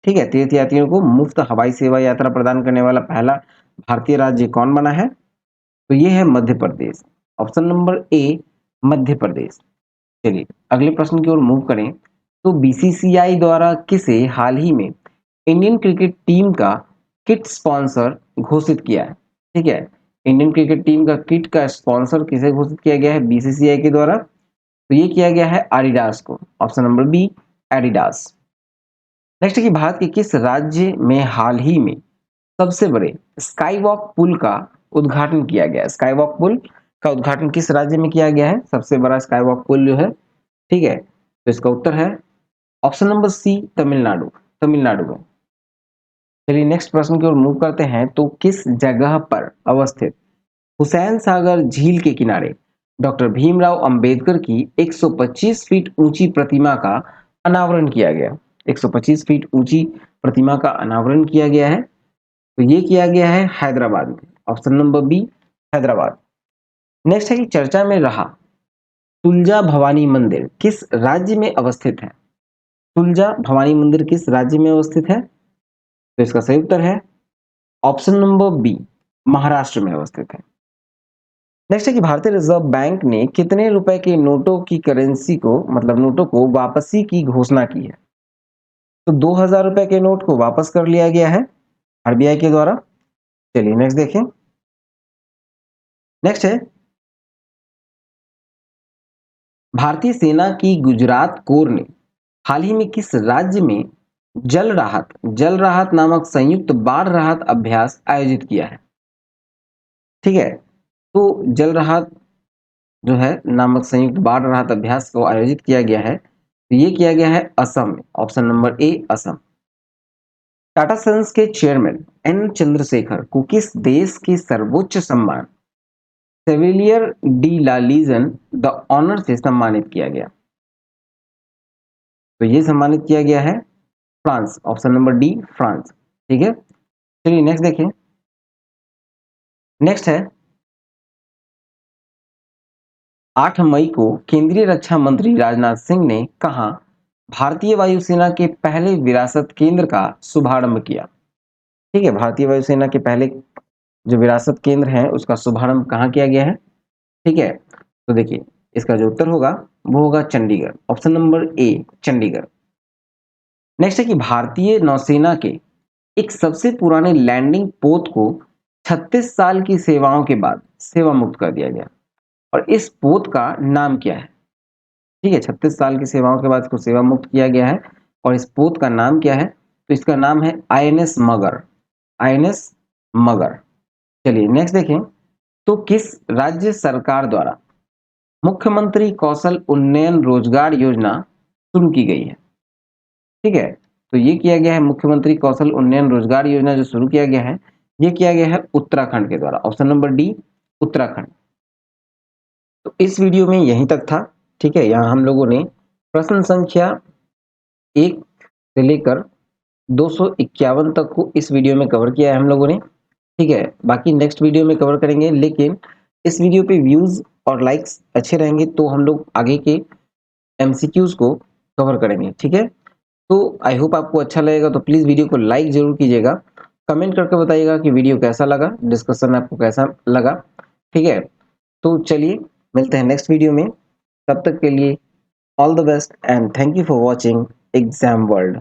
ठीक है, तीर्थ यात्रियों को मुफ्त हवाई सेवा यात्रा प्रदान करने वाला पहला भारतीय राज्य कौन बना है? तो ये है मध्य प्रदेश, ऑप्शन नंबर ए, मध्य प्रदेश। चलिए अगले प्रश्न की ओर मूव करें। तो बीसीसीआई द्वारा किसे हाल ही में इंडियन क्रिकेट टीम का किट स्पॉन्सर घोषित किया है? ठीक है, इंडियन क्रिकेट टीम का किट का स्पॉन्सर किसे घोषित किया गया है? बीसीसीआई के द्वारा। तो ये किया गया है एडिडास को। Option number B, Adidas. Next है कि भारत के किस राज्य में हाल ही में सबसे बड़े स्काई वॉक पुल का उद्घाटन किया गया है? स्काई वॉक पुल का उद्घाटन किस राज्य में किया गया है? सबसे बड़ा स्काई वॉक पुल जो है, ठीक है, तो इसका उत्तर है option number C, Tamil Nadu. Tamil Nadu में। चलिए नेक्स्ट प्रश्न की ओर मूव करते हैं। तो किस जगह पर अवस्थित हुसैन सागर झील के किनारे डॉक्टर भीमराव अंबेडकर की 125 फीट ऊंची प्रतिमा का अनावरण किया गया? 125 फीट ऊंची प्रतिमा का अनावरण किया गया है, तो ये किया गया है हैदराबाद में। Option number B, Hyderabad. Next है कि चर्चा में रहा तुलजा भवानी मंदिर किस राज्य में अवस्थित है? तुलजा भवानी मंदिर किस राज्य में अवस्थित है? तो इसका सही उत्तर है ऑप्शन नंबर बी, महाराष्ट्र में अवस्थित है। नेक्स्ट है कि भारतीय रिजर्व बैंक ने कितने रुपए के नोटों की करेंसी को, मतलब नोटों को वापसी की घोषणा की है? तो 2000 रुपए के नोट को वापस कर लिया गया है आरबीआई के द्वारा। चलिए नेक्स्ट देखें। नेक्स्ट है भारतीय सेना की गुजरात कोर ने हाल ही में किस राज्य में जल राहत नामक संयुक्त बाढ़ राहत अभ्यास आयोजित किया है? ठीक है, तो जल राहत जो है नामक संयुक्त बाढ़ राहत अभ्यास को आयोजित किया गया है, तो ये किया गया है असम में। Option number A, Assam. Tata Sons के चेयरमैन एन चंद्रशेखर को किस देश के सर्वोच्च सम्मान chevalier de la legion d'honneur से सम्मानित किया गया? तो ये सम्मानित किया गया है France. Option number D, France. ठीक है, चलिए नेक्स्ट देखें। नेक्स्ट है 8 मई को केंद्रीय रक्षा मंत्री राजनाथ सिंह ने कहा भारतीय वायुसेना के पहले विरासत केंद्र का शुभारंभ किया? ठीक है, भारतीय वायुसेना के पहले जो विरासत केंद्र है उसका शुभारंभ कहाँ किया गया है? ठीक है, तो देखिए इसका जो उत्तर होगा वो होगा चंडीगढ़। ऑप्शन नंबर ए, चंडीगढ़। नेक्स्ट है कि भारतीय नौसेना के एक सबसे पुराने लैंडिंग पोत को 36 साल की सेवाओं के बाद सेवा मुक्त कर दिया गया, और इस पोत का नाम क्या है? ठीक है, 36 साल की सेवाओं के बाद इसको सेवा मुक्त किया गया है, और इस पोत का नाम क्या है? तो इसका नाम है आईएनएस मगर। आईएनएस मगर। चलिए नेक्स्ट देखें। तो किस राज्य सरकार द्वारा मुख्यमंत्री कौशल उन्नयन रोजगार योजना शुरू की गई है? ठीक है, तो ये किया गया है मुख्यमंत्री कौशल उन्नयन रोजगार योजना जो शुरू किया गया है, ये किया गया है उत्तराखंड के द्वारा। Option number D, Uttarakhand. तो इस वीडियो में यहीं तक था। ठीक है, यहाँ हम लोगों ने प्रश्न संख्या 1 से लेकर 251 तक को इस वीडियो में कवर किया है हम लोगों ने। ठीक है, बाकी नेक्स्ट वीडियो में कवर करेंगे, लेकिन इस वीडियो पे व्यूज और लाइक्स अच्छे रहेंगे तो हम लोग आगे के एमसीक्यूज को कवर करेंगे। ठीक है, तो आई होप आपको अच्छा लगेगा, तो प्लीज वीडियो को लाइक जरूर कीजिएगा, कमेंट करके बताइएगा कि वीडियो कैसा लगा, डिस्कशन आपको कैसा लगा। ठीक है, तो चलिए मिलते हैं नेक्स्ट वीडियो में। तब तक के लिए all the best and thank you for watching exam world.